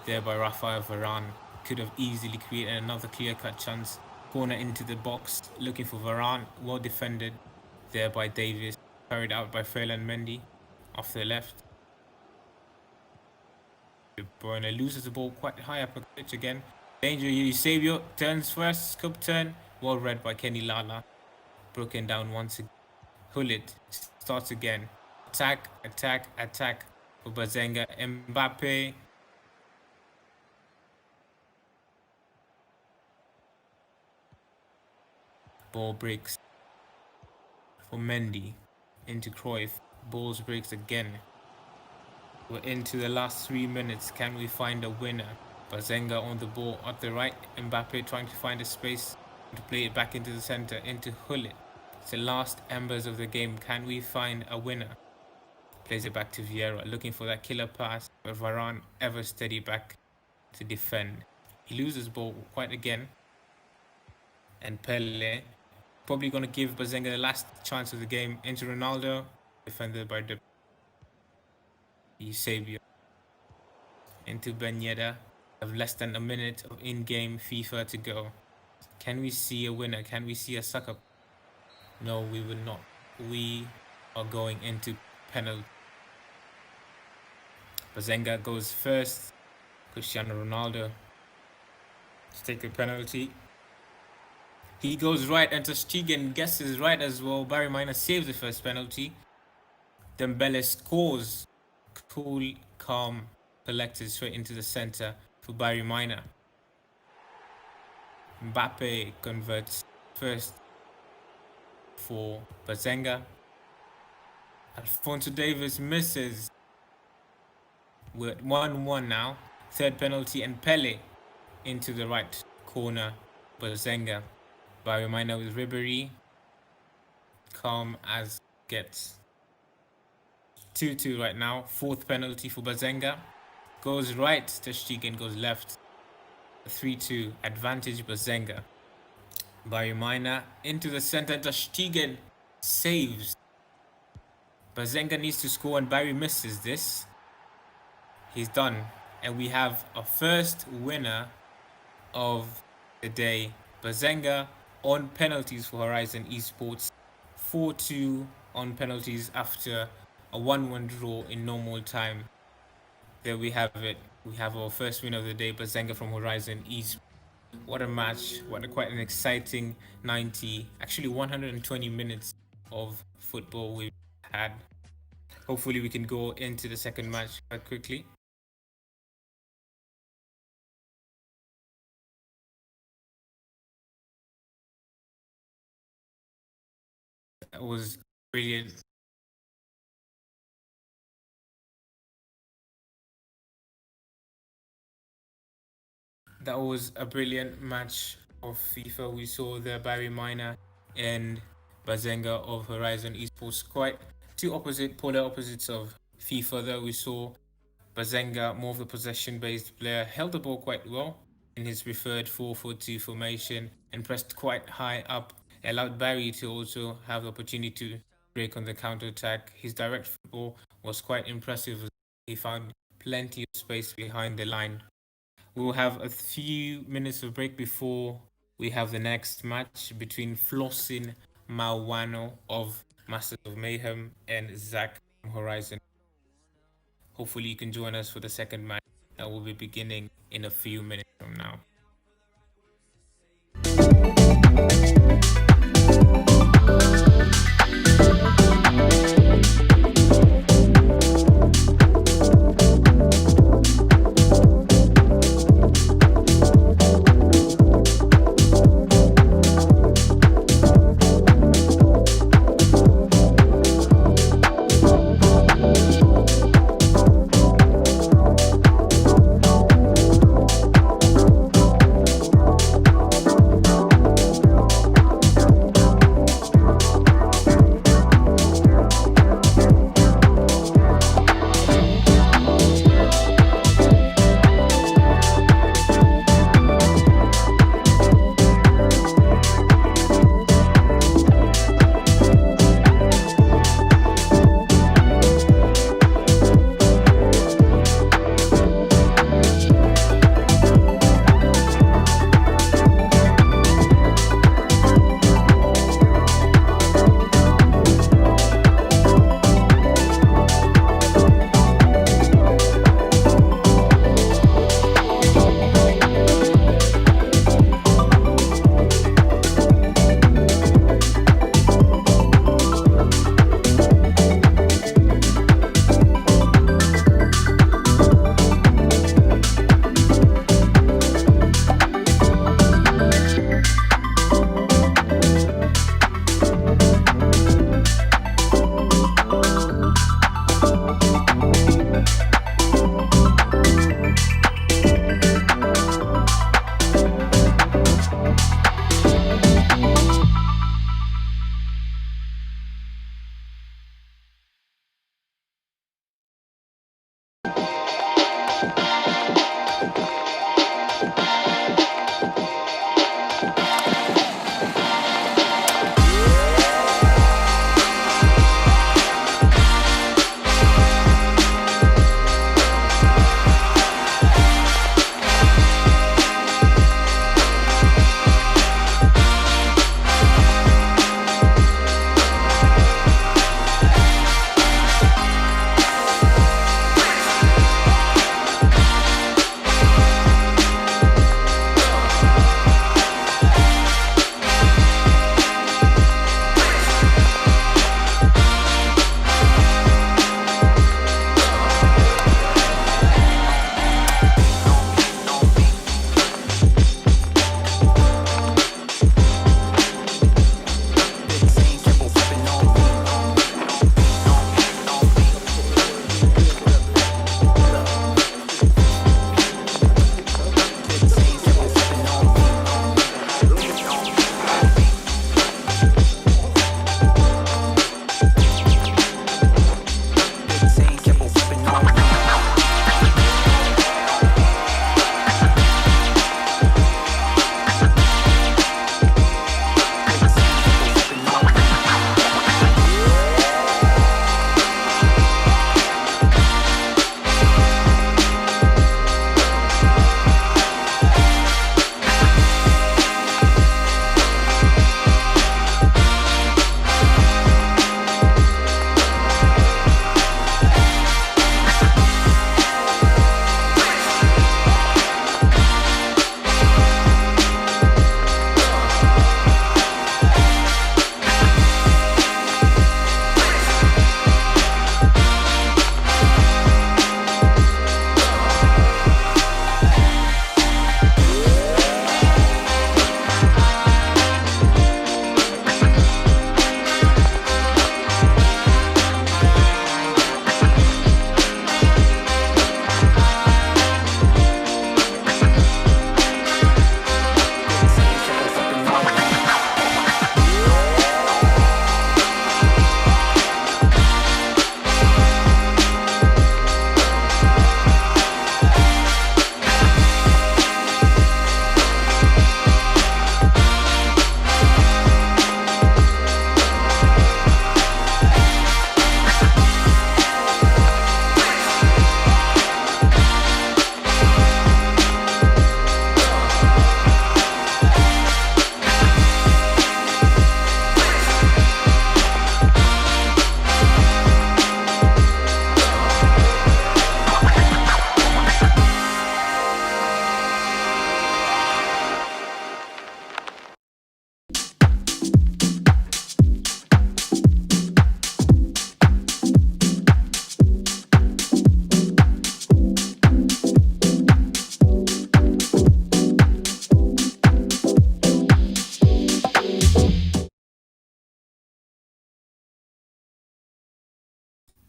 there by Rafael Varane. Could have easily created another clear-cut chance. Corner into the box, looking for Varane. Well defended there by Davis. Carried out by Ferland Mendy off the left. De Bruyne loses the ball quite high up the pitch again. Danger, Eusebio turns first, scoop turn. Well read by Kenny Lala. Broken down once again. Hullet starts again. Attack, attack, attack for Bazenga. Mbappe. Ball breaks for Mendy. Into Cruyff. Balls breaks again. We're into the last 3 minutes. Can we find a winner? Bazenga on the ball at the right. Mbappe trying to find a space to play it back into the center. Into Hullet. It's the last embers of the game. Can we find a winner? Plays it back to Vieira, looking for that killer pass. But Varane ever steady back to defend. He loses ball quite again. And Pele probably going to give Bazenga the last chance of the game. Into Ronaldo, defended by De Eusebio. Into Ben Yedder. Have less than a minute of in-game FIFA to go. Can we see a winner? Can we see a sucker? No, we will not. We are going into penalty. Bazenga goes first. Cristiano Ronaldo to take a penalty. He goes right, and Stegen guesses right as well. Barry Minor saves the first penalty. Dembele scores. Cool, calm, collected straight into the center for Barry Minor. Mbappe converts first for Bazenga. Alphonso Davies misses. We're at 1-1 now. Third penalty, and Pele into the right corner. Bazenga. Barry Minor with Ribery. Calm as gets. 2-2 right now. Fourth penalty for Bazenga. Goes right to Stegen, goes left. 3-2. Advantage Bazenga. Barry Minor into the center. Stegen saves. Bazenga needs to score, and Barry misses this. He's done. And we have a first winner of the day. Bazenga on penalties for Horizon Esports. 4-2 on penalties after a 1-1 draw in normal time. There we have it. We have our first win of the day, Bazenga from Horizon Esports. What a match. Quite an exciting 120 minutes of football we've had. Hopefully we can go into the second match quite quickly. That was brilliant. That was a brilliant match of FIFA. We saw the Barry Minor and Bazenga of Horizon Esports. Quite two polar opposites of FIFA though. We saw Bazenga, more of the possession-based player, held the ball quite well in his preferred 4-4-2 formation and pressed quite high up. It allowed Barry to also have the opportunity to break on the counter-attack. His direct football was quite impressive. He found plenty of space behind the line. We will have a few minutes of break before we have the next match between Flossin Mawano of Masters of Mayhem and Zach from Horizon. hopefully you can join us for the second match that will be beginning in a few minutes from now.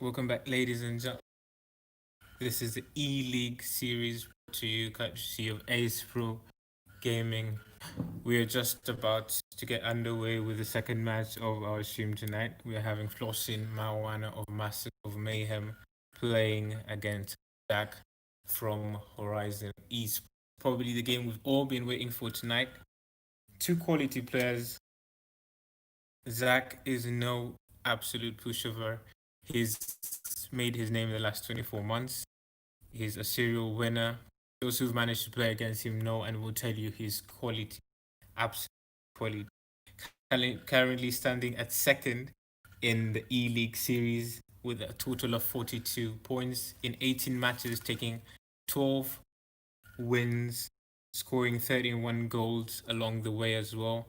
Welcome back, ladies and gentlemen. This is the e-Lig series brought to you courtesy of Ace Pro Gaming. We are just about to get underway with the second match of our stream tonight. We are having Flossin Mawana of Masters of Mayhem playing against Jack from Horizon Esports. Probably the game we've all been waiting for tonight. Two quality players. Zach is no absolute pushover. He's made his name in the last 24 months. He's a serial winner. Those who've managed to play against him know and will tell you his quality, absolute quality. Currently standing at second in the e-Lig series with a total of 42 points in 18 matches, taking 12 wins, scoring 31 goals along the way as well.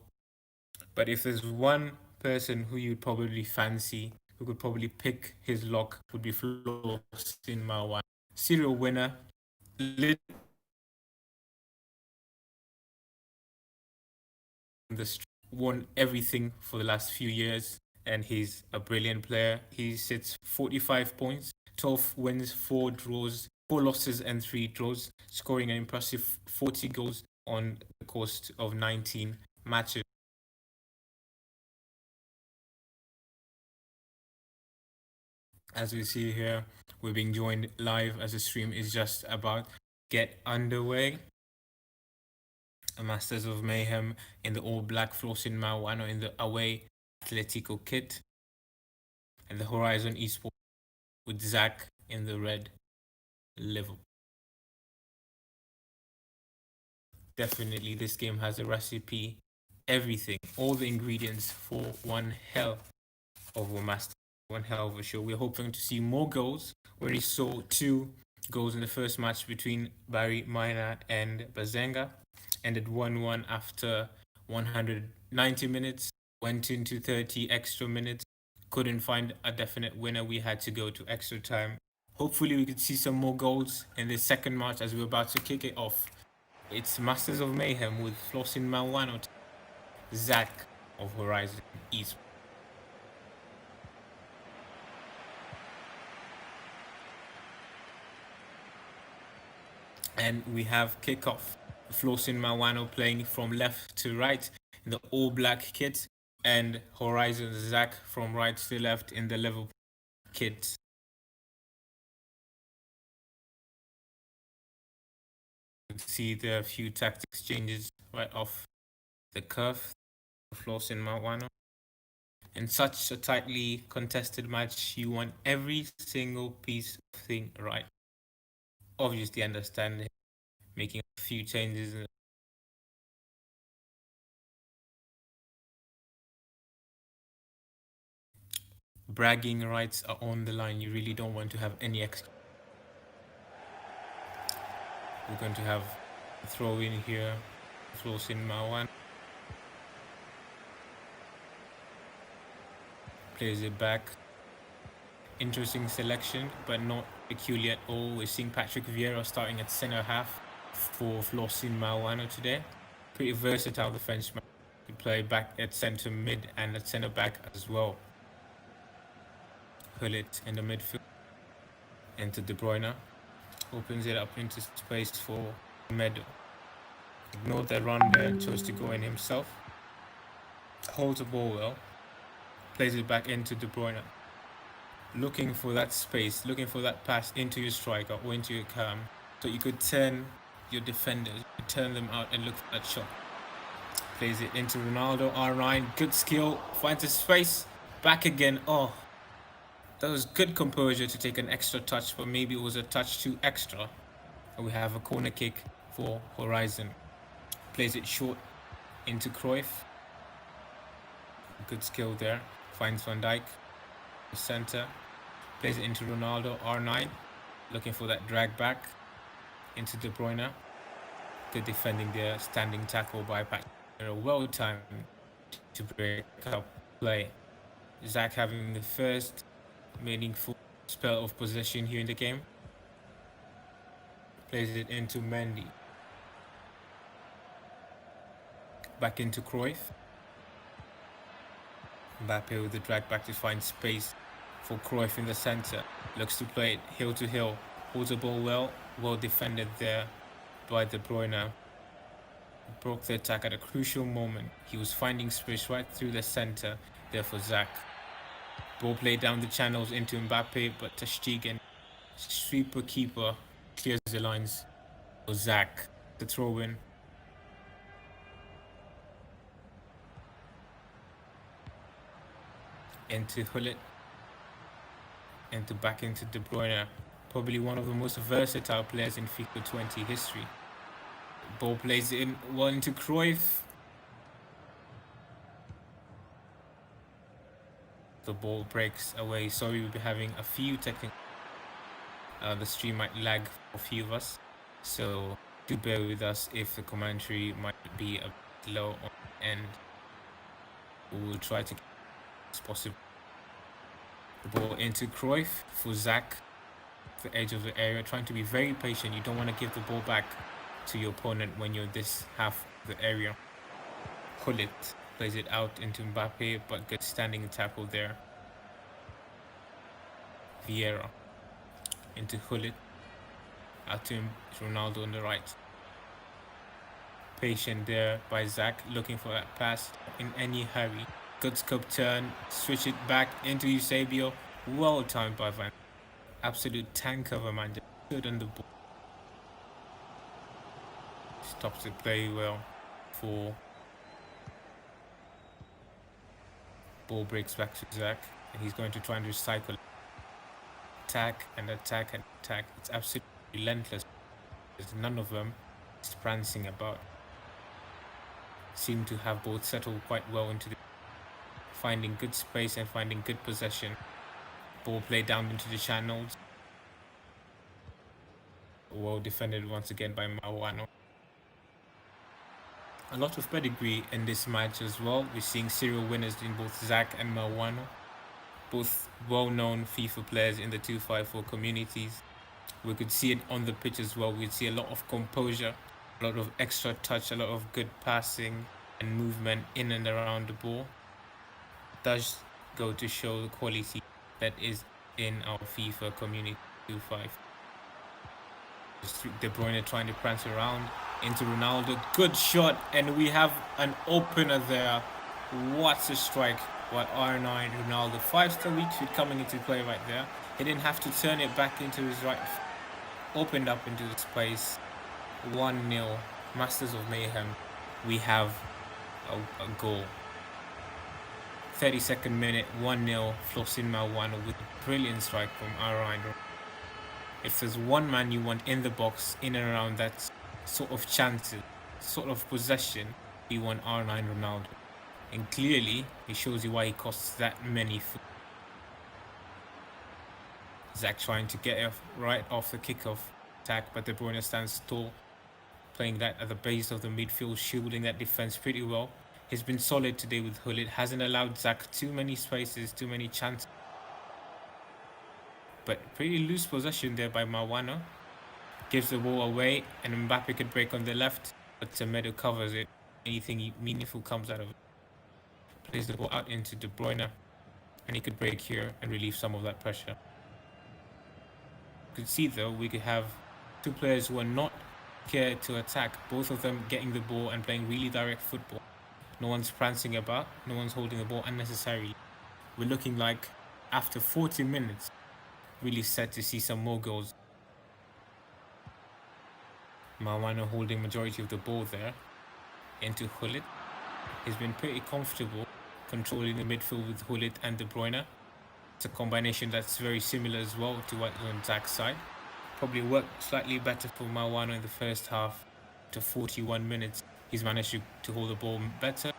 But if there's one person who you'd probably fancy, who could probably pick his lock, would be Flossin Mawana. Serial winner, won everything for the last few years, and he's a brilliant player. He sits 45 points, 12 wins, 4 draws, 4 losses and 3 draws, scoring an impressive 40 goals on the course of 19 matches. As we see here, we're being joined live as the stream is just about get underway. A Masters of Mayhem in the all-black Flossin Mawana in the away Atletico kit, and the Horizon Esports with Zach in the red Liverpool. Definitely this game has a recipe, everything, all the ingredients for one hell of a master, one hell of a show. We're hoping to see more goals. We already saw 2 goals in the first match between Barry Mina and Bazenga. Ended 1-1 after 190 minutes, went into 30 extra minutes, couldn't find a definite winner. We had to go to extra time. Hopefully we could see some more goals in the second match as we're about to kick it off. It's Masters of Mayhem with Flossin Mawana, Zach of Horizon Esports. And we have kickoff. Flossin Mawana playing from left to right in the all-black kit, and Horizon Zach from right to left in the Liverpool kit. You can see there are a few tactics changes right off the cuff. Flossin Mawana. In such a tightly contested match, you want every single piece of thing right. Obviously, understand making a few changes. Bragging rights are on the line. You really don't want to have any extra. We're going to have a throw in here. Flossin Mawana plays it back. Interesting selection, but not peculiar at all. We're seeing Patrick Vieira starting at centre half for Flossin Mawana today. Pretty versatile, the Frenchman. He play back at centre mid and at centre back as well. Hullet in the midfield. Into De Bruyne. Opens it up into space for Meadow. Ignored that run there and chose to go in himself. Holds the ball well. Plays it back into De Bruyne. Looking for that space, looking for that pass into your striker or into your cam, so you could turn your defenders, turn them out and look for that shot. Plays it into Ronaldo, R9, good skill, finds a space, back again. Oh, that was good composure to take an extra touch, but maybe it was a touch too extra. And we have a corner kick for Horizon. Plays it short into Cruyff. Good skill there. Finds Van Dijk. Center. Plays it into Ronaldo. R9. Looking for that drag back. Into De Bruyne. Good defending there. Standing tackle by Patrick. Well timed to break up play. Zach having the first meaningful spell of possession here in the game. Plays it into Mendy. Back into Cruyff. Mbappe with the drag back to find space for Cruyff in the centre. Looks to play it heel to heel. Holds the ball well defended there by De Bruyne. Broke the attack at a crucial moment. He was finding space right through the centre there for Zach. Ball played down the channels into Mbappe, but Ter Stegen, sweeper keeper, clears the lines for Zach. The throw in. Into Hullet. Back into De Bruyne. Probably one of the most versatile players in FIFA 20 history. Ball plays in well into Cruyff. The ball breaks away. Sorry, we'll be having a few technical. The stream might lag for a few of us, so do bear with us if the commentary might be a bit low on the end. We will try to get as possible. The ball into Cruyff for Zach. The edge of the area, trying to be very patient. You don't want to give the ball back to your opponent when you're this half of the area. Hullet plays it out into Mbappe, but good standing tackle there. Vieira into Hullet, out to Ronaldo on the right. Patient there by Zach, looking for that pass in any hurry. Good scope turn, switch it back into Eusebio. Well timed by Van. Absolute tank of a man, good on the ball. Stops the play well for. Ball breaks back to Zach, and he's going to try and recycle. Attack and attack and attack. It's absolutely relentless. There's none of them is prancing about. Seem to have both settled quite well into the. Finding good space and finding good possession. Ball played down into the channels. Well defended once again by Mawano. A lot of pedigree in this match as well. We're seeing serial winners in both Zach and Mawano. Both well-known FIFA players in the 254 communities. We could see it on the pitch as well. We'd see a lot of composure, a lot of extra touch, a lot of good passing and movement in and around the ball. Does go to show the quality that is in our FIFA community 2-5. De Bruyne trying to prance around into Ronaldo. Good shot, and we have an opener there. What a strike by R9 Ronaldo. 5-star weak foot coming into play right there. He didn't have to turn it back into his right. Opened up into the space. 1-0. Masters of Mayhem. We have a goal. 32nd minute, 1-0, Flosin Mawano with a brilliant strike from R9. If there's one man you want in the box, in and around that sort of chances, sort of possession, you want R9 Ronaldo. And clearly, it shows you why he costs that many. Zach trying to get right off the kickoff attack, but De Bruyne stands tall, playing that at the base of the midfield, shielding that defense pretty well. He's been solid today with Hullet, hasn't allowed Zach too many spaces, too many chances. But pretty loose possession there by Mawano. Gives the ball away, and Mbappe could break on the left, but Semedo covers it. Anything meaningful comes out of it. Plays the ball out into De Bruyne, and he could break here and relieve some of that pressure. You could see though, we could have two players who are not scared to attack, both of them getting the ball and playing really direct football. No one's prancing about, no one's holding the ball unnecessarily. We're looking like, after 40 minutes, really set to see some more goals. Mawano holding majority of the ball there into Hullet. He's been pretty comfortable controlling the midfield with Hullet and De Bruyne. It's a combination that's very similar as well to what's on Zach's side. Probably worked slightly better for Mawano in the first half. To 41 minutes, he's managed to hold the ball better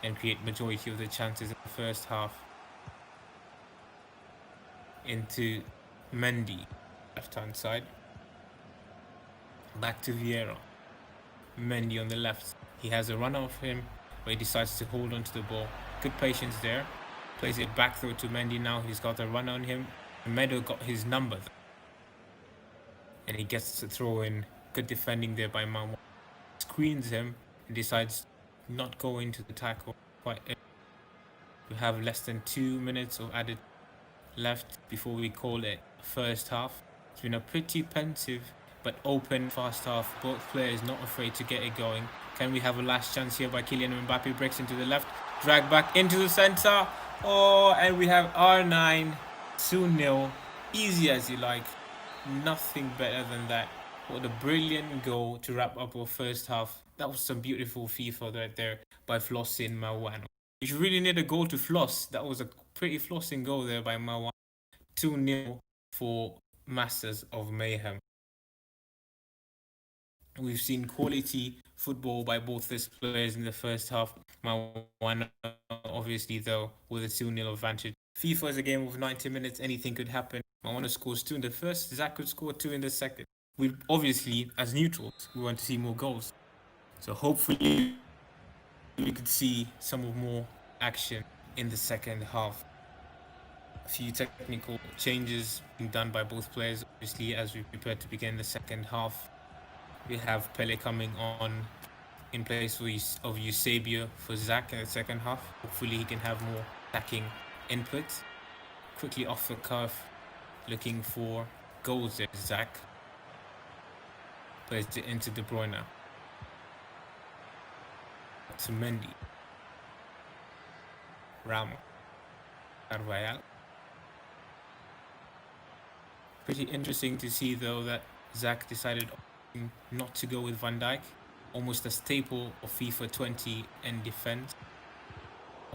and create majority of the chances in the first half. Into Mendy, left-hand side. Back to Vieira. Mendy on the left. He has a run off him, but he decides to hold on to the ball. Good patience there. Plays it back through to Mendy now. He's got a run on him. Meadow got his number. And he gets to throw in. Good defending there by Mawano. Screens him and decides not go into the tackle quite early. We have less than 2 minutes of added left before we call it first half. It's been a pretty pensive but open first half. Both players not afraid to get it going. Can we have a last chance here by Kylian Mbappe? Breaks into the left, drag back into the center. Oh, and we have R9, 2-0. Easy as you like. Nothing better than that. What a brilliant goal to wrap up our first half. That was some beautiful FIFA right there by Flossin Mawano. If you really need a goal to floss, that was a pretty flossing goal there by Mawano. 2-0 for Masters of Mayhem. We've seen quality football by both these players in the first half. Mawano, obviously, though, with a 2-0 advantage. FIFA is a game of 90 minutes. Anything could happen. Mawano scores 2 in the first. Zach could score 2 in the second. We obviously, as neutrals, we want to see more goals. So hopefully we could see some more action in the second half. A few technical changes being done by both players, obviously, as we prepare to begin the second half. We have Pele coming on in place of Eusebio for Zach in the second half. Hopefully he can have more attacking input. Quickly off the cuff, looking for goals there, Zach. Plays it into De Bruyne. To Mendy. Ramos. Carvajal. Pretty interesting to see though that Zach decided not to go with Van Dijk. Almost a staple of FIFA 20 in defense.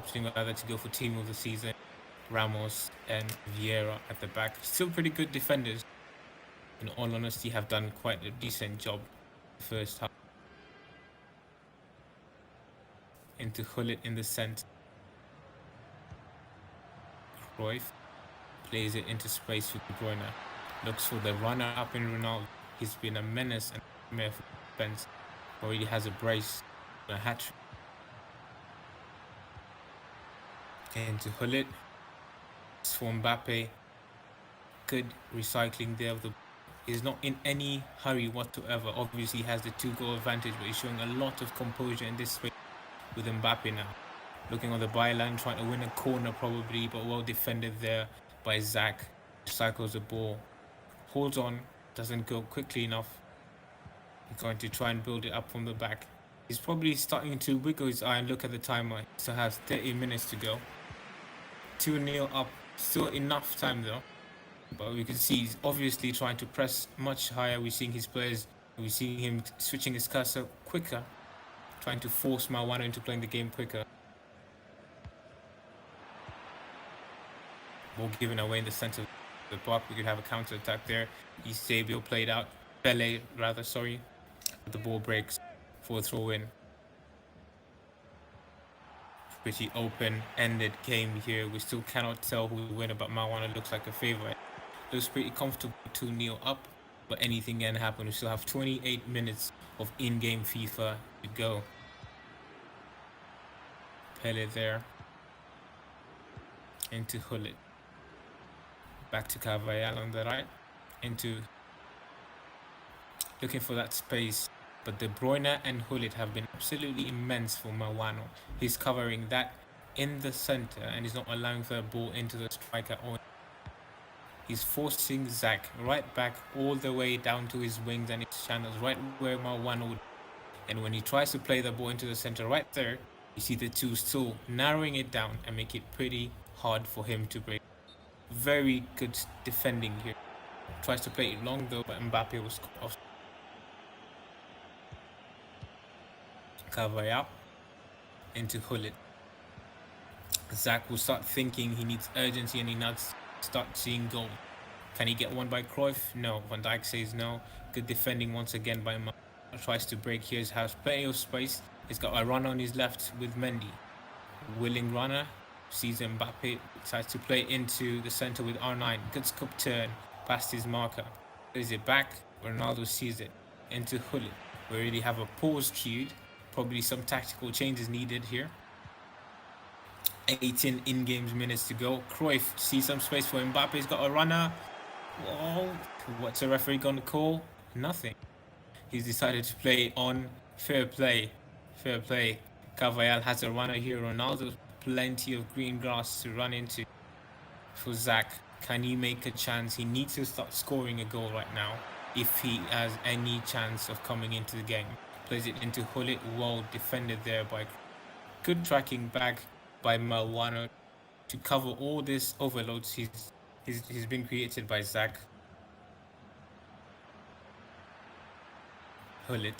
Opting rather to go for team of the season. Ramos and Vieira at the back. Still pretty good defenders. In all honesty, have done quite a decent job first half. Into Hullet in the centre. Cruyff plays it into space with De Bruyne. Looks for the runner up in Ronaldo. He's been a menace and mere defense. Already has a brace, a hat-trick. Into Hullet. It's for Mbappe. Good recycling there of the. He's not in any hurry whatsoever. Obviously, he has the 2-goal advantage, but he's showing a lot of composure in this space with Mbappe now. Looking on the byline, trying to win a corner probably, but well defended there by Zach. Cycles the ball, holds on, doesn't go quickly enough. He's going to try and build it up from the back. He's probably starting to wiggle his eye and look at the timer. He still has 30 minutes to go. 2-0 up, still enough time though. But we can see he's obviously trying to press much higher. We're seeing his players, we're seeing him switching his cursor quicker, trying to force Mawano into playing the game quicker. Ball given away in the center of the park. We could have a counter attack there. Eusebio played out. Pele, rather, sorry. The ball breaks for a throw in. Pretty open-ended game here. We still cannot tell who will win, but Mawano looks like a favorite. Looks pretty comfortable 2-0 up, but anything can happen. We still have 28 minutes of in-game FIFA to go. Pele there. Into Hullet. Back to Carvajal on the right. Into looking for that space. But De Bruyne and Hullet have been absolutely immense for Mawano. He's covering that in the center and he's not allowing the ball into the striker. He's forcing Zach right back all the way down to his wings and his channels, right where Mawano would. And when he tries to play the ball into the center right there, you see the two still narrowing it down and make it pretty hard for him to break. Very good defending here. Tries to play it long though, but Mbappe was off. Carvajal into Hullet. Zach will start thinking he needs urgency and he needs to start seeing goal. Can he get one by Cruyff? No. Van Dijk says no. Good defending once again by Mbappe. Tries to break here. He has plenty of space. He's got a runner on his left with Mendy. Willing runner. Sees Mbappe. Decides to play into the center with R9. Good scoop turn. Past his marker. Plays it back. Ronaldo sees it. Into Hullet. We already have a pause queued. Probably some tactical changes needed here. 18 in-game minutes to go. Cruyff sees some space for Mbappe. He's got a runner. Whoa. What's the referee going to call? Nothing. He's decided to play on fair play. Fair play. Carvajal has a runner here. Ronaldo, plenty of green grass to run into for Zach. Can he make a chance? He needs to start scoring a goal right now if he has any chance of coming into the game. Plays it into Hullet, well defended there by good tracking back by Malwano to cover all this overloads he's been created by Zach. Hullet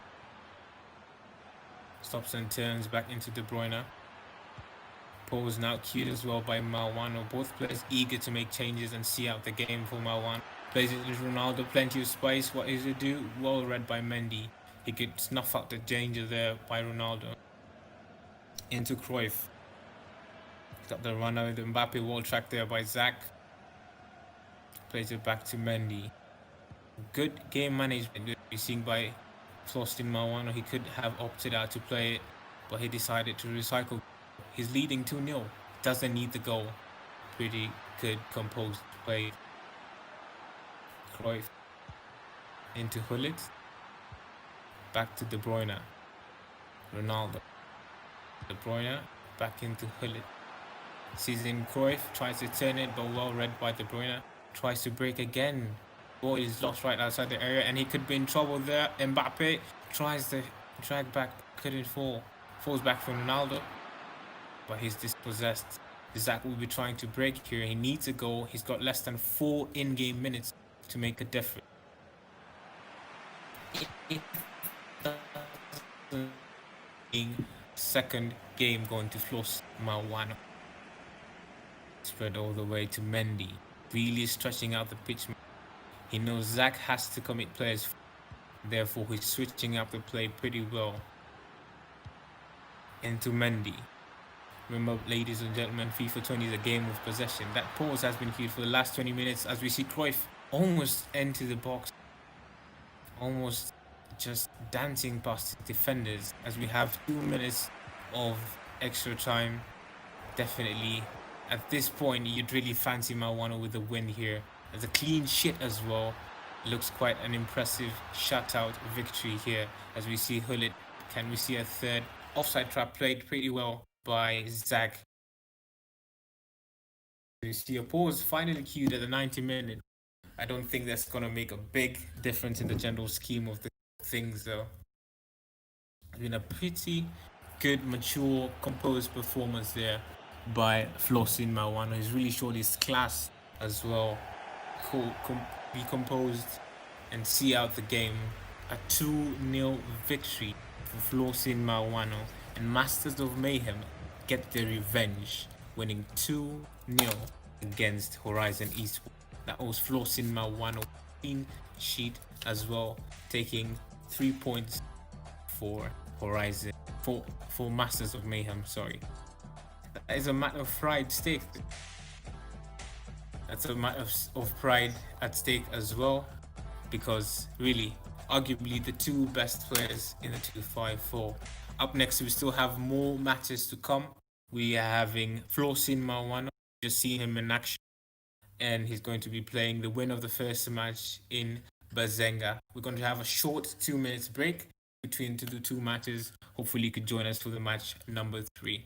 stops and turns back into De Bruyne. Pause now cued as well by Malwano. Both players eager to make changes and see out the game for Malwano. Plays it with Ronaldo, plenty of space. What is it do? Well read by Mendy. He could snuff out the danger there by Ronaldo. Into Cruyff. He's got the runner with Mbappe wall track there by Zach. Plays it back to Mendy. Good game management we're seeing by Flostin Malwano. He could have opted out to play it, but he decided to recycle. He's leading 2-0. Doesn't need the goal. Pretty good composed play. Cruyff into Hullet. Back to De Bruyne. Ronaldo. De Bruyne back into Hullet. Sees in Cruyff. Tries to turn it, but well read by De Bruyne. Tries to break again. Ball is lost right outside the area, and he could be in trouble there. Mbappe tries to drag back. Couldn't fall. Falls back from Ronaldo, but he's dispossessed. Zach will be trying to break here. He needs a goal. He's got less than 4 in-game minutes to make a difference. Second game going to Flos Malwano. Spread all the way to Mendy. Really stretching out the pitch. He knows Zach has to commit players. Therefore, he's switching up the play pretty well. Into Mendy. Remember, ladies and gentlemen, FIFA 20 is a game of possession. That pause has been huge for the last 20 minutes as we see Cruyff almost into the box. Almost just dancing past defenders as we have 2 minutes of extra time. Definitely, at this point, you'd really fancy Malwano with a win here. As a clean sheet as well. Looks quite an impressive shutout victory here as we see Hullet. Can we see a third? Offside trap played pretty well by Zach. You see a pause finally queued at the 90 minute. I don't think that's going to make a big difference in the general scheme of the things though. It's been a pretty good, mature, composed performance there by Flossin Malwano. He's really showed his class as well. Be composed and see out the game. A 2-0 victory for Flossin Malwano, and Masters of Mayhem get their revenge, winning 2-0 against Horizon Esports. That was Flossin Malwano clean sheet as well, taking 3 points for Horizon for Masters of Mayhem. Sorry, that is a matter of pride stake. That's a matter of pride at stake as well, because really, arguably the 2 best players in the 2-5-4. Up next, we still have more matches to come. We are having Flossin Malwano. Just see him in action, and he's going to be playing the win of the first match in Bazenga. We're going to have a short 2 minutes break between the 2 matches. Hopefully, you could join us for the match number 3.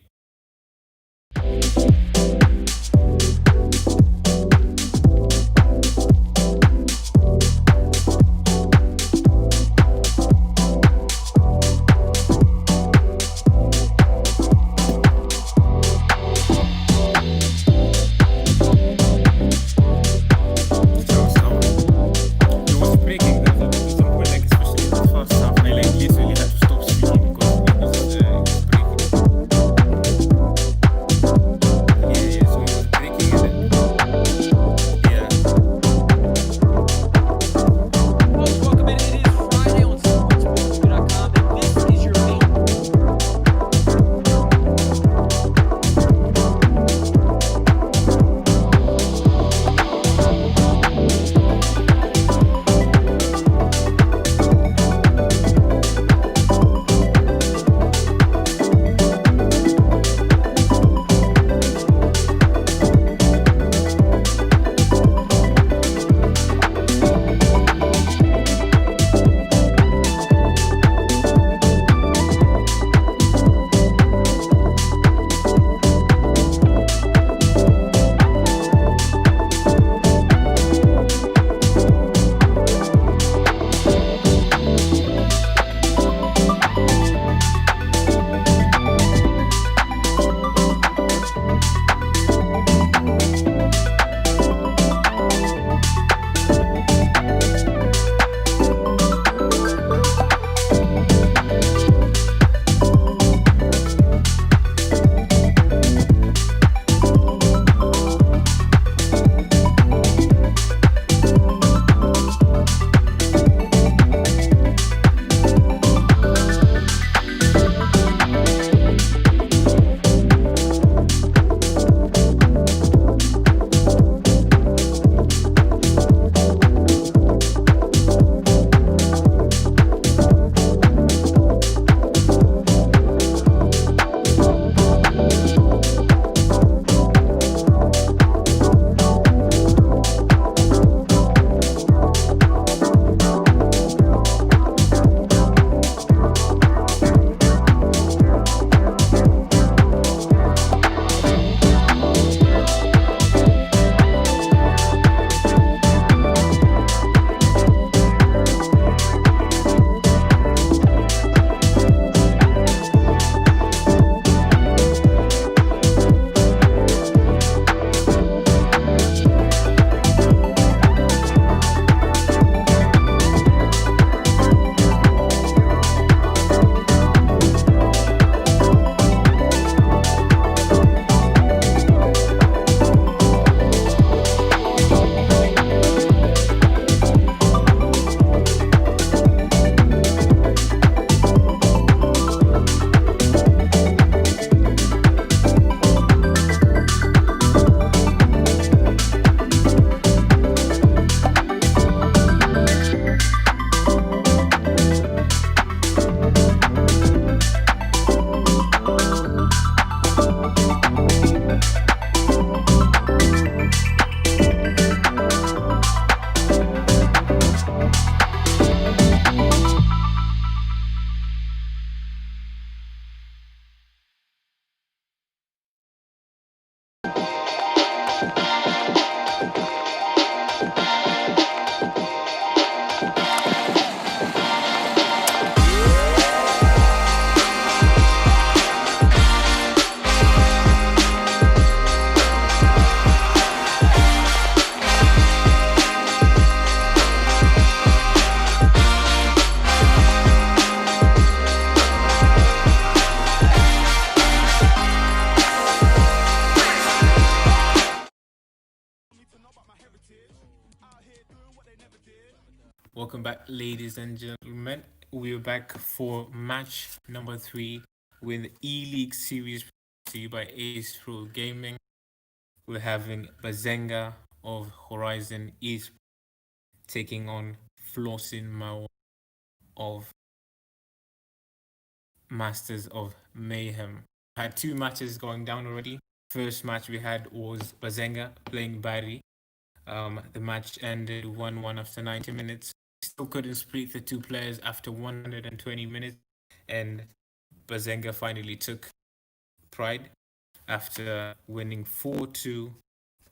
back, ladies and gentlemen. We're back for match number 3 with the e-League series brought to you by Ace Pro Gaming. We're having Bazenga of Horizon Esports taking on Flossin Mao of Masters of Mayhem. Had 2 matches going down already. First match we had was Bazenga playing Bari. The match ended 1-1 after 90 minutes. Still couldn't split the 2 players after 120 minutes, and Bazenga finally took pride after winning 4-2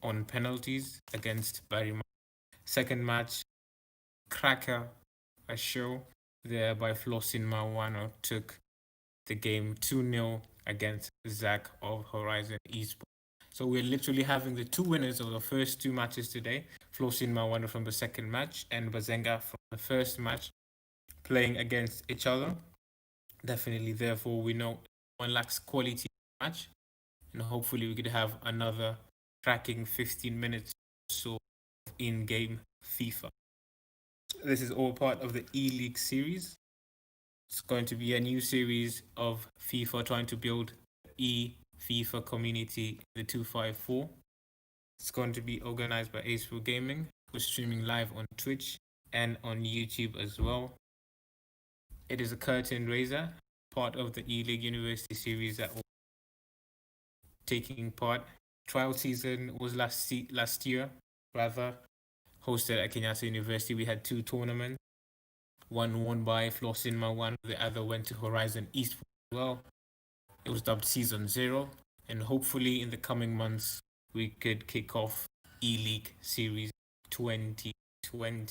on penalties against Bari. Second match, cracker, a show there by Flossin Mawano took the game 2-0 against Zach of Horizon Esports. So we're literally having the 2 winners of the first 2 matches today. Flossin Mawano from the second match and Bazenga from the first match playing against each other. Definitely, therefore, we know one lacks quality match. And hopefully we could have another cracking 15 minutes or so of in-game FIFA. This is all part of the e-League series. It's going to be a new series of FIFA trying to build FIFA community, the 254. It's going to be organized by Ace Pro Gaming. We're streaming live on Twitch and on YouTube as well. It is a curtain raiser, part of the e-League University series that will taking part. Trial season was last year, rather, hosted at Kenyatta University. We had 2 tournaments. One won by Flossin Mawan, the other went to Horizon Esports as well. It was dubbed Season 0, and hopefully in the coming months we could kick off e-League Series 2020.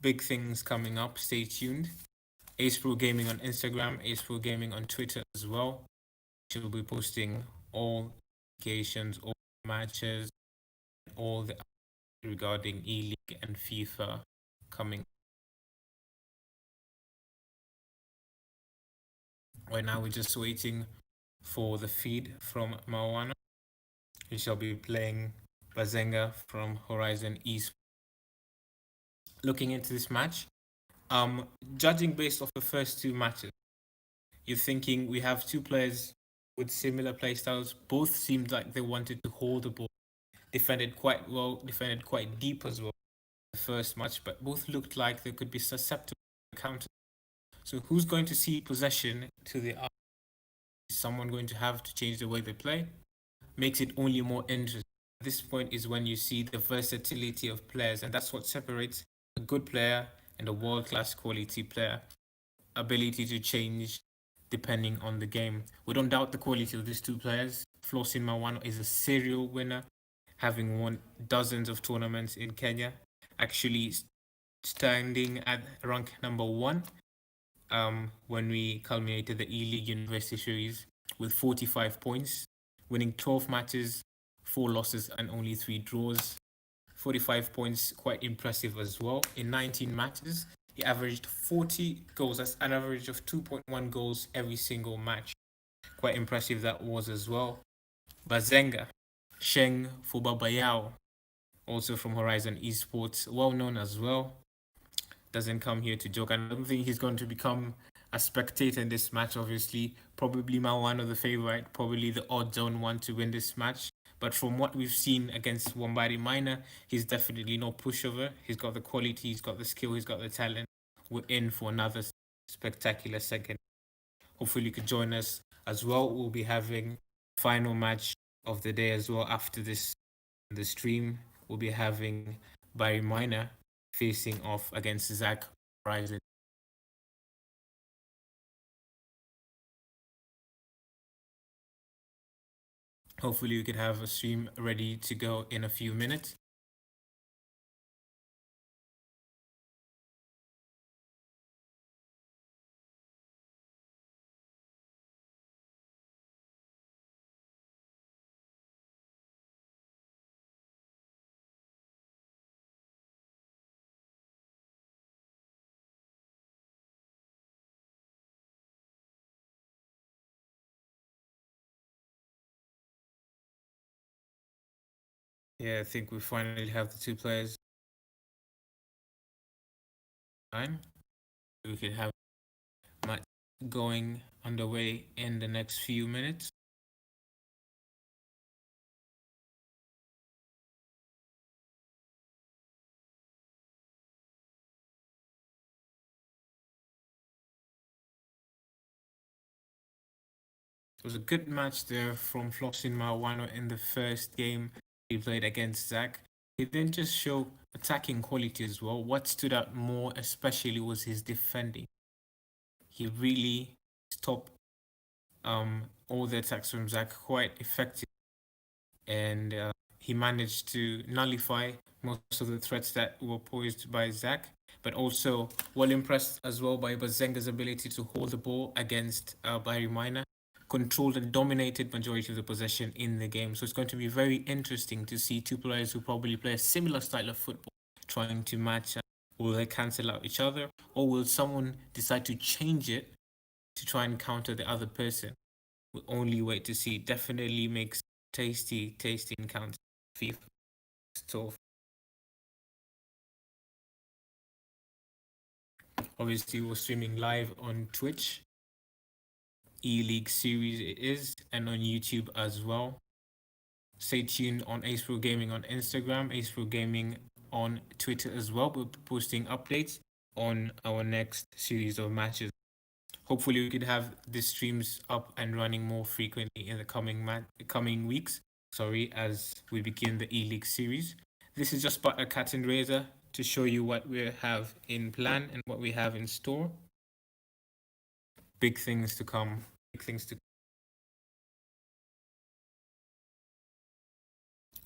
Big things coming up, stay tuned. Ace Pro Gaming on Instagram, Ace Pro Gaming on Twitter as well. She'll be posting all applications, all matches, all the regarding e-League and FIFA coming. Right now we're just waiting for the feed from Mawana. We shall be playing Bazenga from Horizon East. Looking into this match, judging based off the first 2 matches, you're thinking we have 2 players with similar playstyles. Both seemed like they wanted to hold the ball, defended quite well, defended quite deep as well the first match, but both looked like they could be susceptible to counter. So who's going to see possession to the other? Is someone going to have to change the way they play? Makes it only more interesting. At this point is when you see the versatility of players, and that's what separates a good player and a world-class quality player. Ability to change depending on the game. We don't doubt the quality of these 2 players. Flossin Mawano is a serial winner, having won dozens of tournaments in Kenya, actually standing at rank number 1 when we culminated the e-League University Series with 45 points, winning 12 matches, 4 losses and only 3 draws. 45 points, quite impressive as well. In 19 matches, he averaged 40 goals. That's an average of 2.1 goals every single match. Quite impressive that was as well. Bazenga, Sheng Fubabayao, also from Horizon Esports, well known as well. Doesn't come here to joke. I don't think he's going to become a spectator in this match, obviously. Probably Mawano the favorite, probably the odds-on one to win this match. But from what we've seen against Wombari Minor, he's definitely no pushover. He's got the quality, he's got the skill, he's got the talent. We're in for another spectacular second. Hopefully you could join us as well. We'll be having final match of the day as well after this the stream. We'll be having Barry Minor facing off against Zach Horizon. Hopefully we could have a stream ready to go in a few minutes. Yeah, I think we finally have the 2 players. time. We could have match going underway in the next few minutes. It was a good match there from Flossin Marwano in the first game he played against Zach. He didn't just show attacking quality as well. What stood out more especially was his defending. He really stopped all the attacks from Zach quite effective, and he managed to nullify most of the threats that were posed by Zach. But also well impressed as well by Bazenga's ability to hold the ball against Barry Miner, controlled and dominated majority of the possession in the game. So it's going to be very interesting to see two players who probably play a similar style of football trying to match. Will they cancel out each other, or will someone decide to change it to try and counter the other person? We'll only wait to see. Definitely makes tasty encounters. FIFA. So obviously we're streaming live on Twitch. E-Lig series it is, and on YouTube as well. Stay tuned on Ace Pro Gaming on Instagram, Ace Pro Gaming on Twitter as well. We'll be posting updates on our next series of matches. Hopefully we could have the streams up and running more frequently in the coming weeks. As we begin the E-League series. This is just but a cat and razor to show you what we have in plan and what we have in store. Big things to come. Big things to.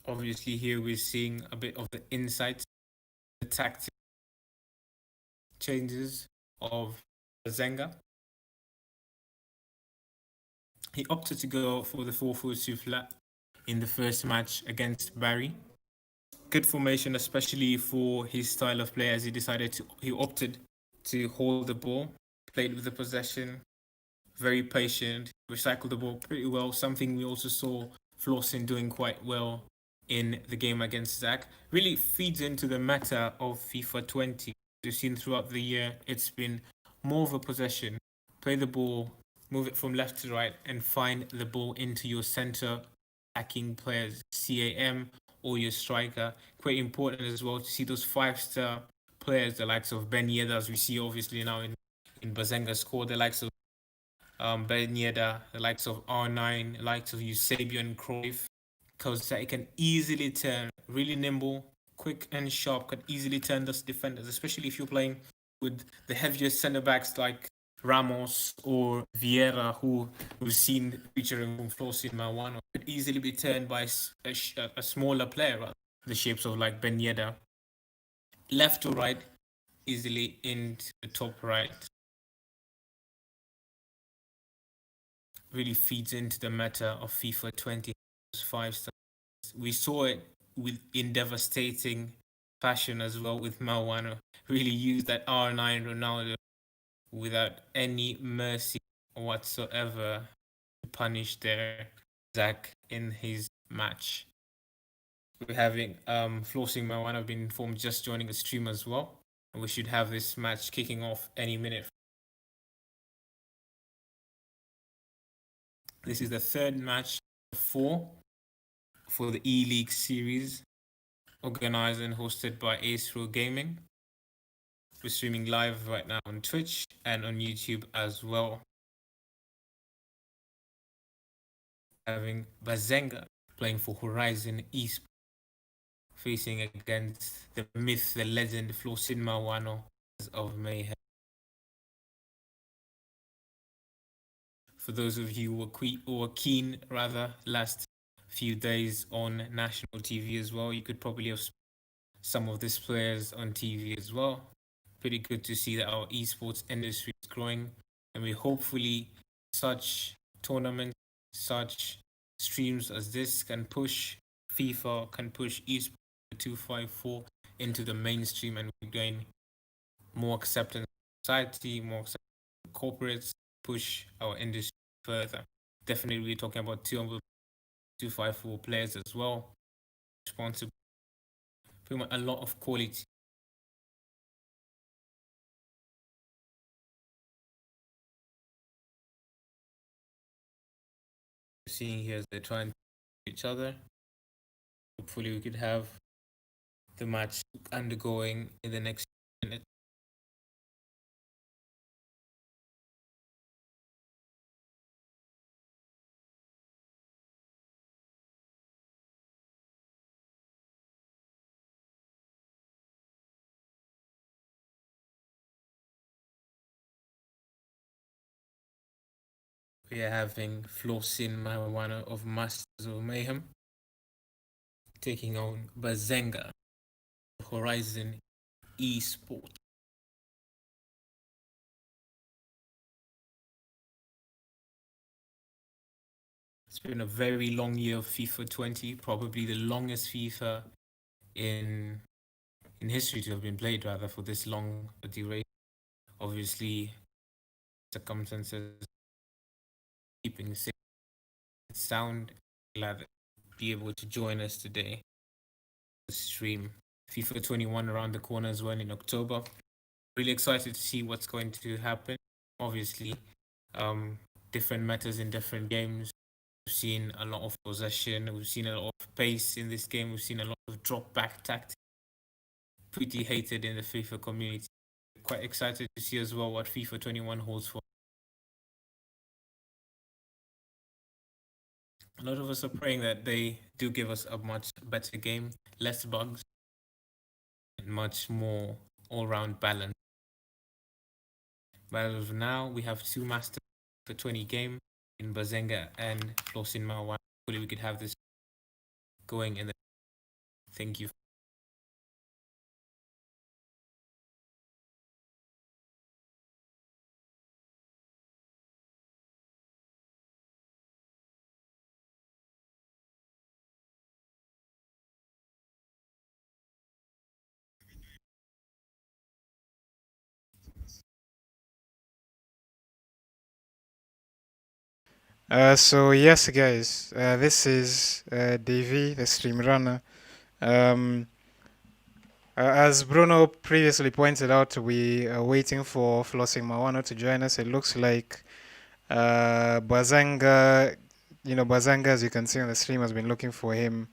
Obviously, here we're seeing a bit of the insights, the tactic changes of Zenga. He opted to go for the 4-4-2 flat in the first match against Barry. Good formation, especially for his style of play, as he opted to hold the ball, played with the possession, very patient, recycled the ball pretty well. Something we also saw Flossin doing quite well in the game against Zach. Really feeds into the meta of FIFA 20. We've seen throughout the year, it's been more of a possession. Play the ball, move it from left to right, and find the ball into your center attacking players, CAM or your striker. Quite important as well to see those 5-star players, the likes of Ben Yedder, as we see obviously now in Bazenga's squad, the likes of Ben Yedder, the likes of R9, the likes of Eusebian Cruyff, because it can easily turn, really nimble, quick and sharp, can easily turn those defenders, especially if you're playing with the heavier centre backs like Ramos or Vieira, who we've seen featuring from Flossin Marwano, could easily be turned by a smaller player, right? The shapes of like Ben Yedder. Left to right, easily into the top right. Really feeds into the meta of FIFA 20. 5 stars. We saw it in devastating fashion as well with Marwano. Really used that R9 Ronaldo without any mercy whatsoever to punish their Zach in his match. We're having Flossing Marwano been informed just joining the stream as well. And we should have this match kicking off any minute. This is the third match of 4 for the E-League series, organized and hosted by Ace Pro Gaming. We're streaming live right now on Twitch and on YouTube as well. Having Bazenga playing for Horizon Esports, facing against the myth, the legend, Flossin Marwano of Mayhem. For those of you who were keen last few days on national TV as well, you could probably have some of these players on TV as well. Pretty good to see that our esports industry is growing, and we hopefully such tournaments, such streams as this can push FIFA, can push esports 254 into the mainstream, and we gain more acceptance in society, more acceptance in corporates, push our industry further. Definitely we're talking about 254 players as well, responsible, pretty much a lot of quality seeing here is they're trying to each other. Hopefully we could have the match undergoing in the next minute. We are having Flosin Marijuana of Masters of Mayhem taking on Bazenga, Horizon Esports. It's been a very long year of FIFA 20, probably the longest FIFA in history to have been played, rather, for this long a duration. Obviously, circumstances keeping safe and sound. Glad that be able to join us today. Stream FIFA 21 around the corner as well in October. Really excited to see what's going to happen. Obviously, different matters in different games. We've seen a lot of possession. We've seen a lot of pace in this game. We've seen a lot of drop back tactics. Pretty hated in the FIFA community. Quite excited to see as well what FIFA 21 holds for. A lot of us are praying that they do give us a much better game, less bugs, and much more all-round balance. But as of now, we have two masters for 20 game in Bazenga and Flosin Mawan. Hopefully we could have this going in the... Thank you. So yes, guys, this is Davey, the stream runner. As Bruno previously pointed out, we are waiting for Flossing Mawano to join us. It looks like Bazanga, Bazanga, as you can see on the stream, has been looking for him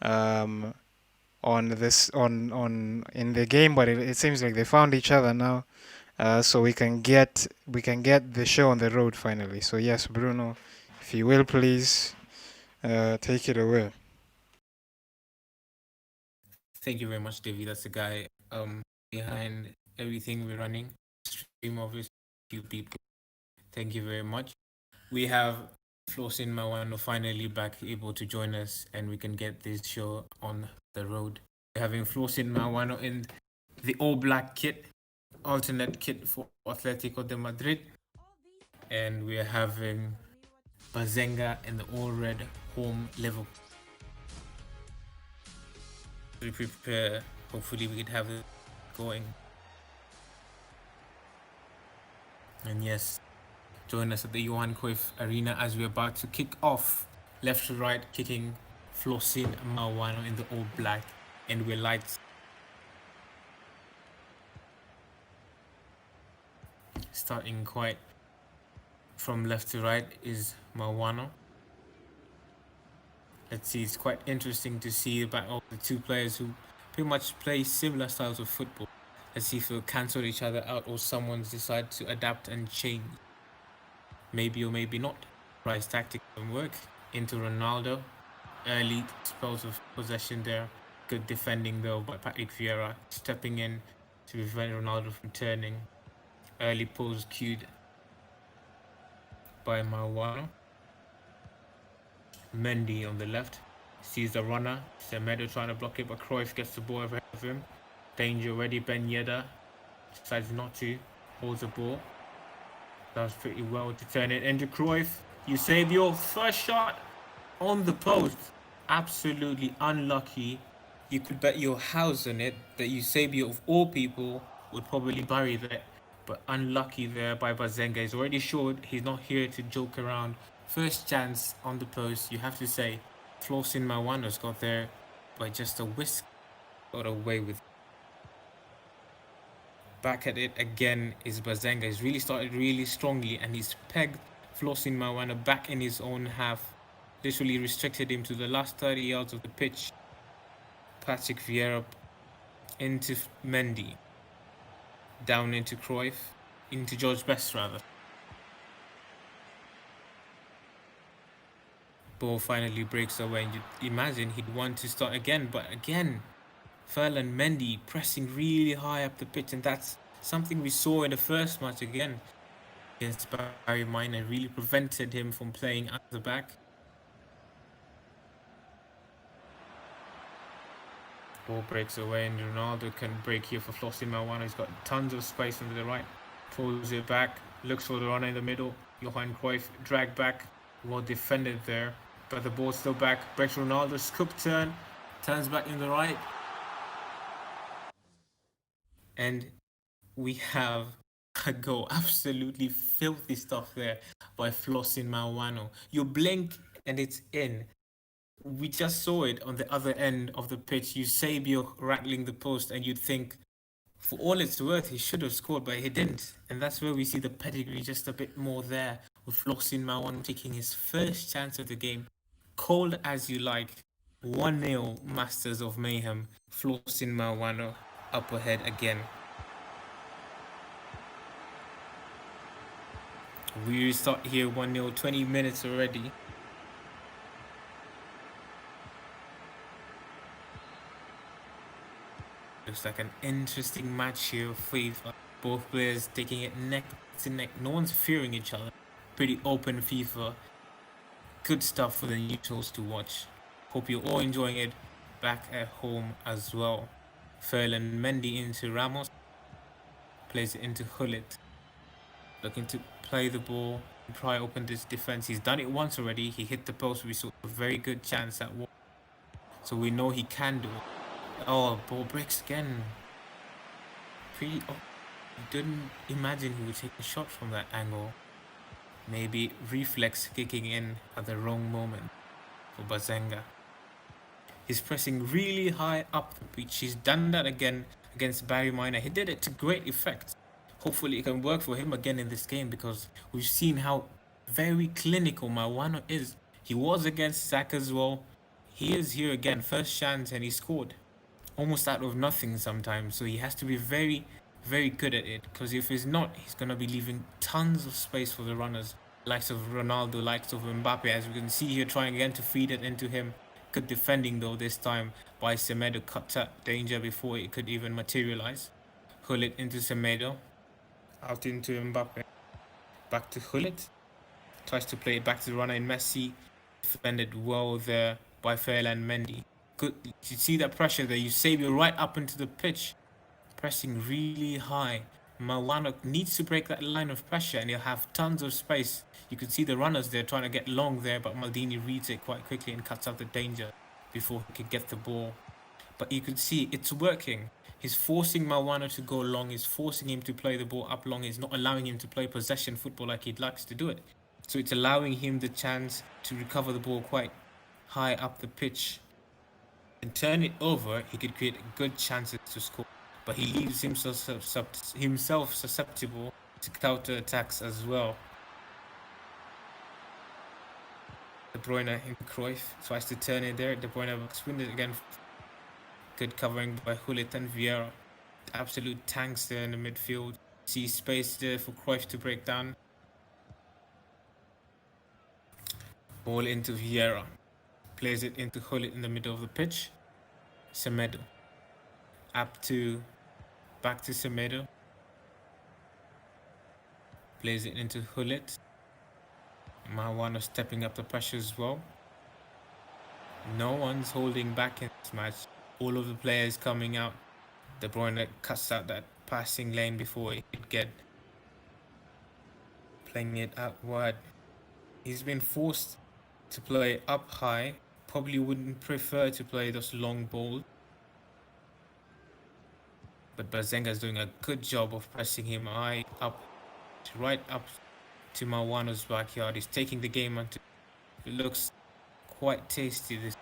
on in the game, but it seems like they found each other now. So we can get the show on the road finally. So yes, Bruno, if you will please take it away. Thank you very much, Davey. That's the guy behind everything we're running. Stream obviously, few people. Thank you very much. We have Flosin Mawano finally back, able to join us, and we can get this show on the road. We're having Flosin Mawano in the all-black kit, alternate kit for Atletico de Madrid, and we're having Bazenga in the all-red home Liverpool. We prepare. Hopefully we could have it going. And yes, join us at the Johan Cruyff Arena as we're about to kick off. Left to right, kicking Flosin Mawano in the all black, and we're lights. Starting quite from left to right is Mawano. Let's see, it's quite interesting to see about all the two players who pretty much play similar styles of football. Let's see if they'll cancel each other out or someone's decide to adapt and change. Maybe or maybe not. Price tactic can work. Into Ronaldo. Early spells of possession there. Good defending though by Patrick Vieira. Stepping in to prevent Ronaldo from turning. Early pose cued by Mawano. Mendy on the left. Sees the runner. Semedo trying to block it, but Cruyff gets the ball ahead of him. Danger already. Ben Yedder decides not to. Holds the ball. Does pretty well to turn it into Cruyff. You save your first shot on the post. Absolutely unlucky. You could bet your house on it that Eusebio, of all people, would probably bury that. But unlucky there by Bazenga. He's already showed he's not here to joke around. First chance on the post, you have to say. Flosin Mawano's got there by just a whisk. Got away with it. Back at it again is Bazenga. He's really started really strongly and he's pegged Flosin Mawano back in his own half. literally restricted him to the last 30 yards of the pitch. Patrick Vieira into Mendy, down into Cruyff, into George Best rather. Ball finally breaks away, and you imagine he'd want to start again, but again, Ferland Mendy pressing really high up the pitch, and that's something we saw in the first match again against Barry Minor, really prevented him from playing at the back. Ball breaks away, and Ronaldo can break here for Flossin Mawano. He's got tons of space on the right, pulls it back, looks for the runner in the middle. Johan Cruyff dragged back, well defended there, but the ball's still back. Breaks Ronaldo, scoop turn, turns back in the right, and we have a goal. Absolutely filthy stuff there by Flossin Mawano. You blink and it's in. We just saw it on the other end of the pitch. Eusebio rattling the post, and you'd think, for all it's worth, he should have scored, but he didn't. And that's where we see the pedigree just a bit more there, with Flossin Mawano taking his first chance of the game. Cold as you like. 1-0 Masters of Mayhem. Flossin Mawano up ahead again. We restart here 1-0, 20 minutes already. Looks like an interesting match here of FIFA. Both players taking it neck to neck. No one's fearing each other. Pretty open FIFA. Good stuff for the neutrals to watch. Hope you're all enjoying it back at home as well. Ferland Mendy into Ramos. Plays it into Hullet. Looking to play the ball and try to open this defense. He's done it once already. He hit the post. We saw a very good chance at one. So we know he can do it. Oh, ball breaks again. You didn't imagine he would take a shot from that angle. Maybe reflex kicking in at the wrong moment for Bazenga. He's pressing really high up the pitch. He's done that again against Barry Minor. He did it to great effect. Hopefully it can work for him again in this game, because we've seen how very clinical Mawano is. He was against Zach as well. He is here again. First chance and he scored. Almost out of nothing sometimes. So he has to be very, very good at it. Because if he's not, he's going to be leaving tons of space for the runners. Likes of Ronaldo, likes of Mbappe. As we can see here, trying again to feed it into him. Good defending though this time by Semedo. Cut that danger before it could even materialize. Hullet into Semedo. Out into Mbappe. Back to Hullet. Tries to play it back to the runner in Messi. Defended well there by Ferland Mendy. Good. You see that pressure there. Eusebio right up into the pitch. Pressing really high. Mawano needs to break that line of pressure and he'll have tons of space. You can see the runners there trying to get long there, but Maldini reads it quite quickly and cuts out the danger before he could get the ball. But you can see it's working. He's forcing Mawano to go long. He's forcing him to play the ball up long. He's not allowing him to play possession football like he likes to do it. So it's allowing him the chance to recover the ball quite high up the pitch and turn it over. He could create good chances to score, but he leaves himself susceptible to counter attacks as well. De Bruyne into Cruyff tries to turn it there. De Bruyne spins it again. Good covering by Hullet and Vieira. Absolute tanks there in the midfield. See space there for Cruyff to break down. Ball into Vieira. Plays it into Hullet in the middle of the pitch. Semedo. Back to Semedo. Plays it into Hullet. Mawano stepping up the pressure as well. No one's holding back in this match. All of the players coming out. De Bruyne cuts out that passing lane before he could get playing it out wide. He's been forced to play up high. Probably wouldn't prefer to play those long balls. But Bazenga's doing a good job of pressing him high up, right up to Mawano's backyard. He's taking the game onto. It looks quite tasty. This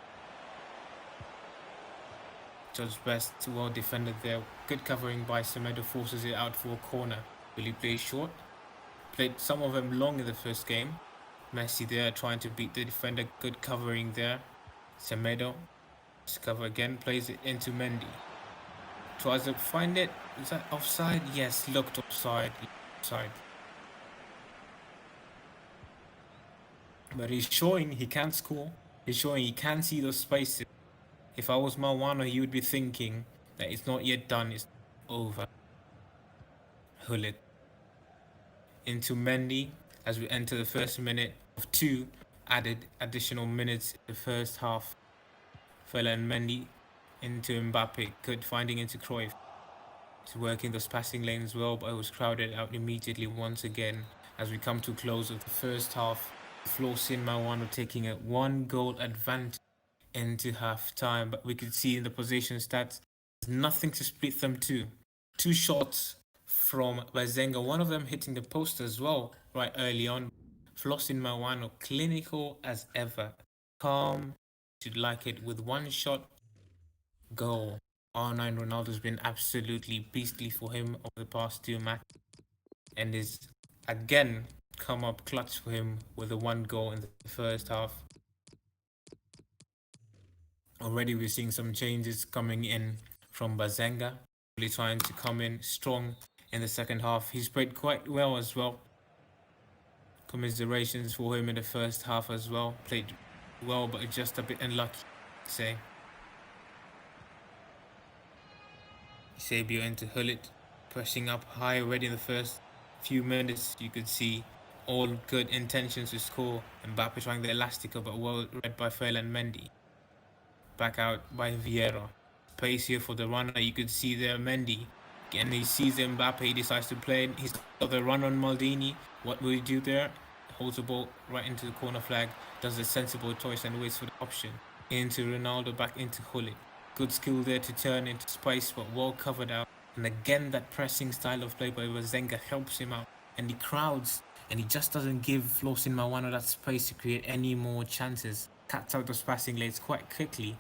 Judge Best, well defended there. Good covering by Semedo, forces it out for a corner. Will he play short? Played some of them long in the first game. Messi there trying to beat the defender. Good covering there. Semedo. Cover again. Plays it into Mendy. Tries to find it. Is that offside? Yes, looked offside. Offside. But he's showing he can score. He's showing he can see those spaces. If I was Marwano, he would be thinking that it's not yet done. It's over. Hullet into Mendy as we enter the first minute of 2 added additional minutes in the first half. Fella and Mendy into Mbappe, good finding into Cruyff. To working those passing lanes well, but it was crowded out immediately once again as we come to close of the first half. Florsin Marwano taking a 1-goal advantage into half time, but we could see in the position stats there's nothing to split them to. 2 shots from Bazenga, one of them hitting the post as well right early on. Flossin Marwano, clinical as ever, calm, should like it, with 1 shot, goal. R9 Ronaldo's been absolutely beastly for him over the past 2 matches and is again come up clutch for him with a 1 goal in the first half. Already we're seeing some changes coming in from Bazenga, really trying to come in strong in the second half. He's played quite well as well. Commiserations for him in the first half as well. Played well, but just a bit unlucky, say. Sabio into Hullet, pressing up high already in the first few minutes. You could see all good intentions to score. Mbappe trying the elastico, but well read by Ferland Mendy. Back out by Vieira. Pace here for the runner. You could see there Mendy. And he sees Mbappe. He decides to play it. He's got the run on Maldini. What will he do there? Holds the ball right into the corner flag. Does a sensible choice and waits for the option. Into Ronaldo, back into Hullet. Good skill there to turn into space, but well covered out. And again, that pressing style of play by Bazenga helps him out. And he crowds. And he just doesn't give Florsin Marwano that space to create any more chances. Cuts out those passing lanes quite quickly.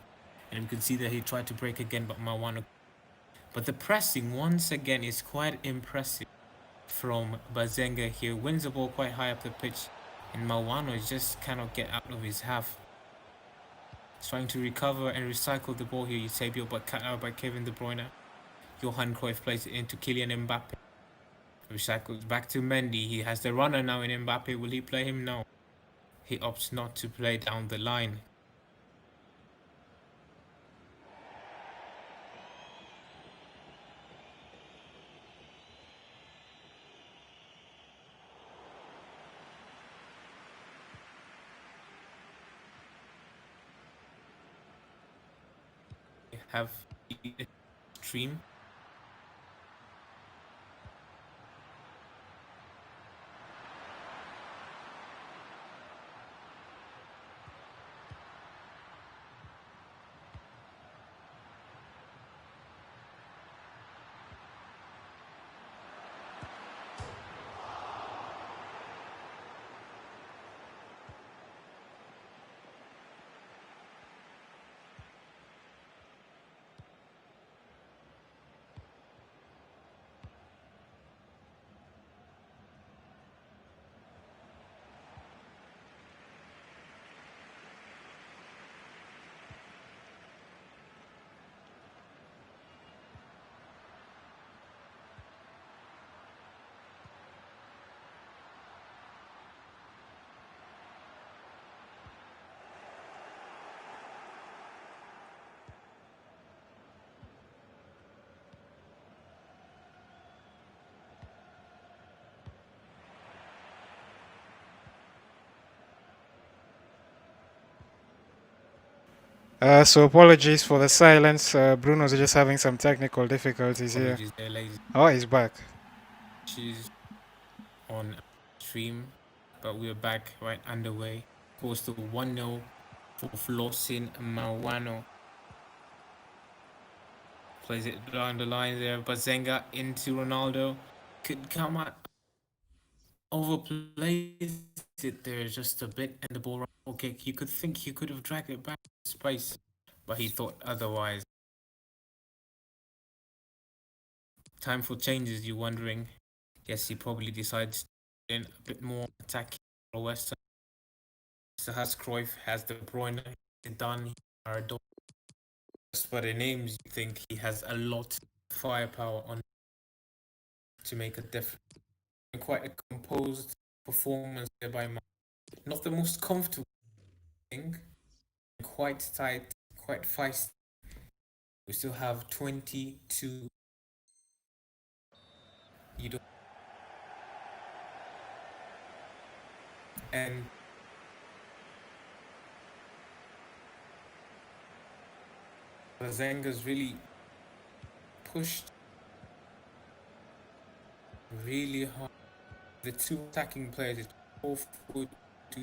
And you can see that he tried to break again, but Marwano. But the pressing once again is quite impressive from Bazenga here. Wins the ball quite high up the pitch, and Marwano just cannot get out of his half. He's trying to recover and recycle the ball here, Eusebio, but cut out by Kevin De Bruyne. Johan Cruyff plays it into Kylian Mbappe. Recycles back to Mendy. He has the runner now in Mbappe. Will he play him? No. He opts not to play down the line. Have stream. So apologies for the silence. Bruno's just having some technical difficulties here. There, ladies. Oh, he's back. She's on stream, but we're back right underway. Goes to 1-0 for Florsin Marwano. Plays it down the line there. Bazenga into Ronaldo. Could come out. Overplays it there just a bit, and the ball kick. You could think he could have dragged it back to space, but he thought otherwise. Time for changes, you're wondering. Yes, he probably decides to a bit more attacking or Western. So has Cruyff, has De Bruyne, Zidane, Maradona. Just by the names, you think he has a lot of firepower on to make a difference. Quite a composed performance there by Man. Not the most comfortable thing. Quite tight, quite feisty. We still have 22. You don't. And Bazenga's really pushed really hard. The two attacking players, it's all forward to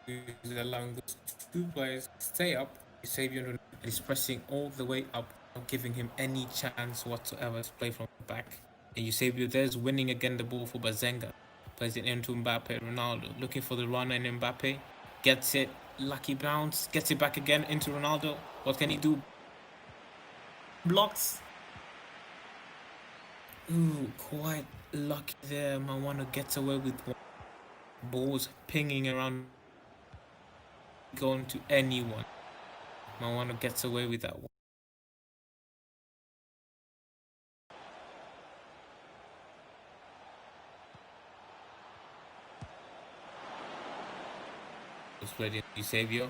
is allowing those two players to stay up. Savion is pressing all the way up, not giving him any chance whatsoever to play from the back. And Eusebio there's winning again the ball for Bazenga. Plays it into Mbappe, Ronaldo looking for the run, and Mbappe gets it, lucky bounce, gets it back again into Ronaldo. What can he do? Blocks. Ooh, quite lucky there. Mawana gets away with one. Balls pinging around, going to anyone. Mawana gets away with that one. Was played in Eusebio.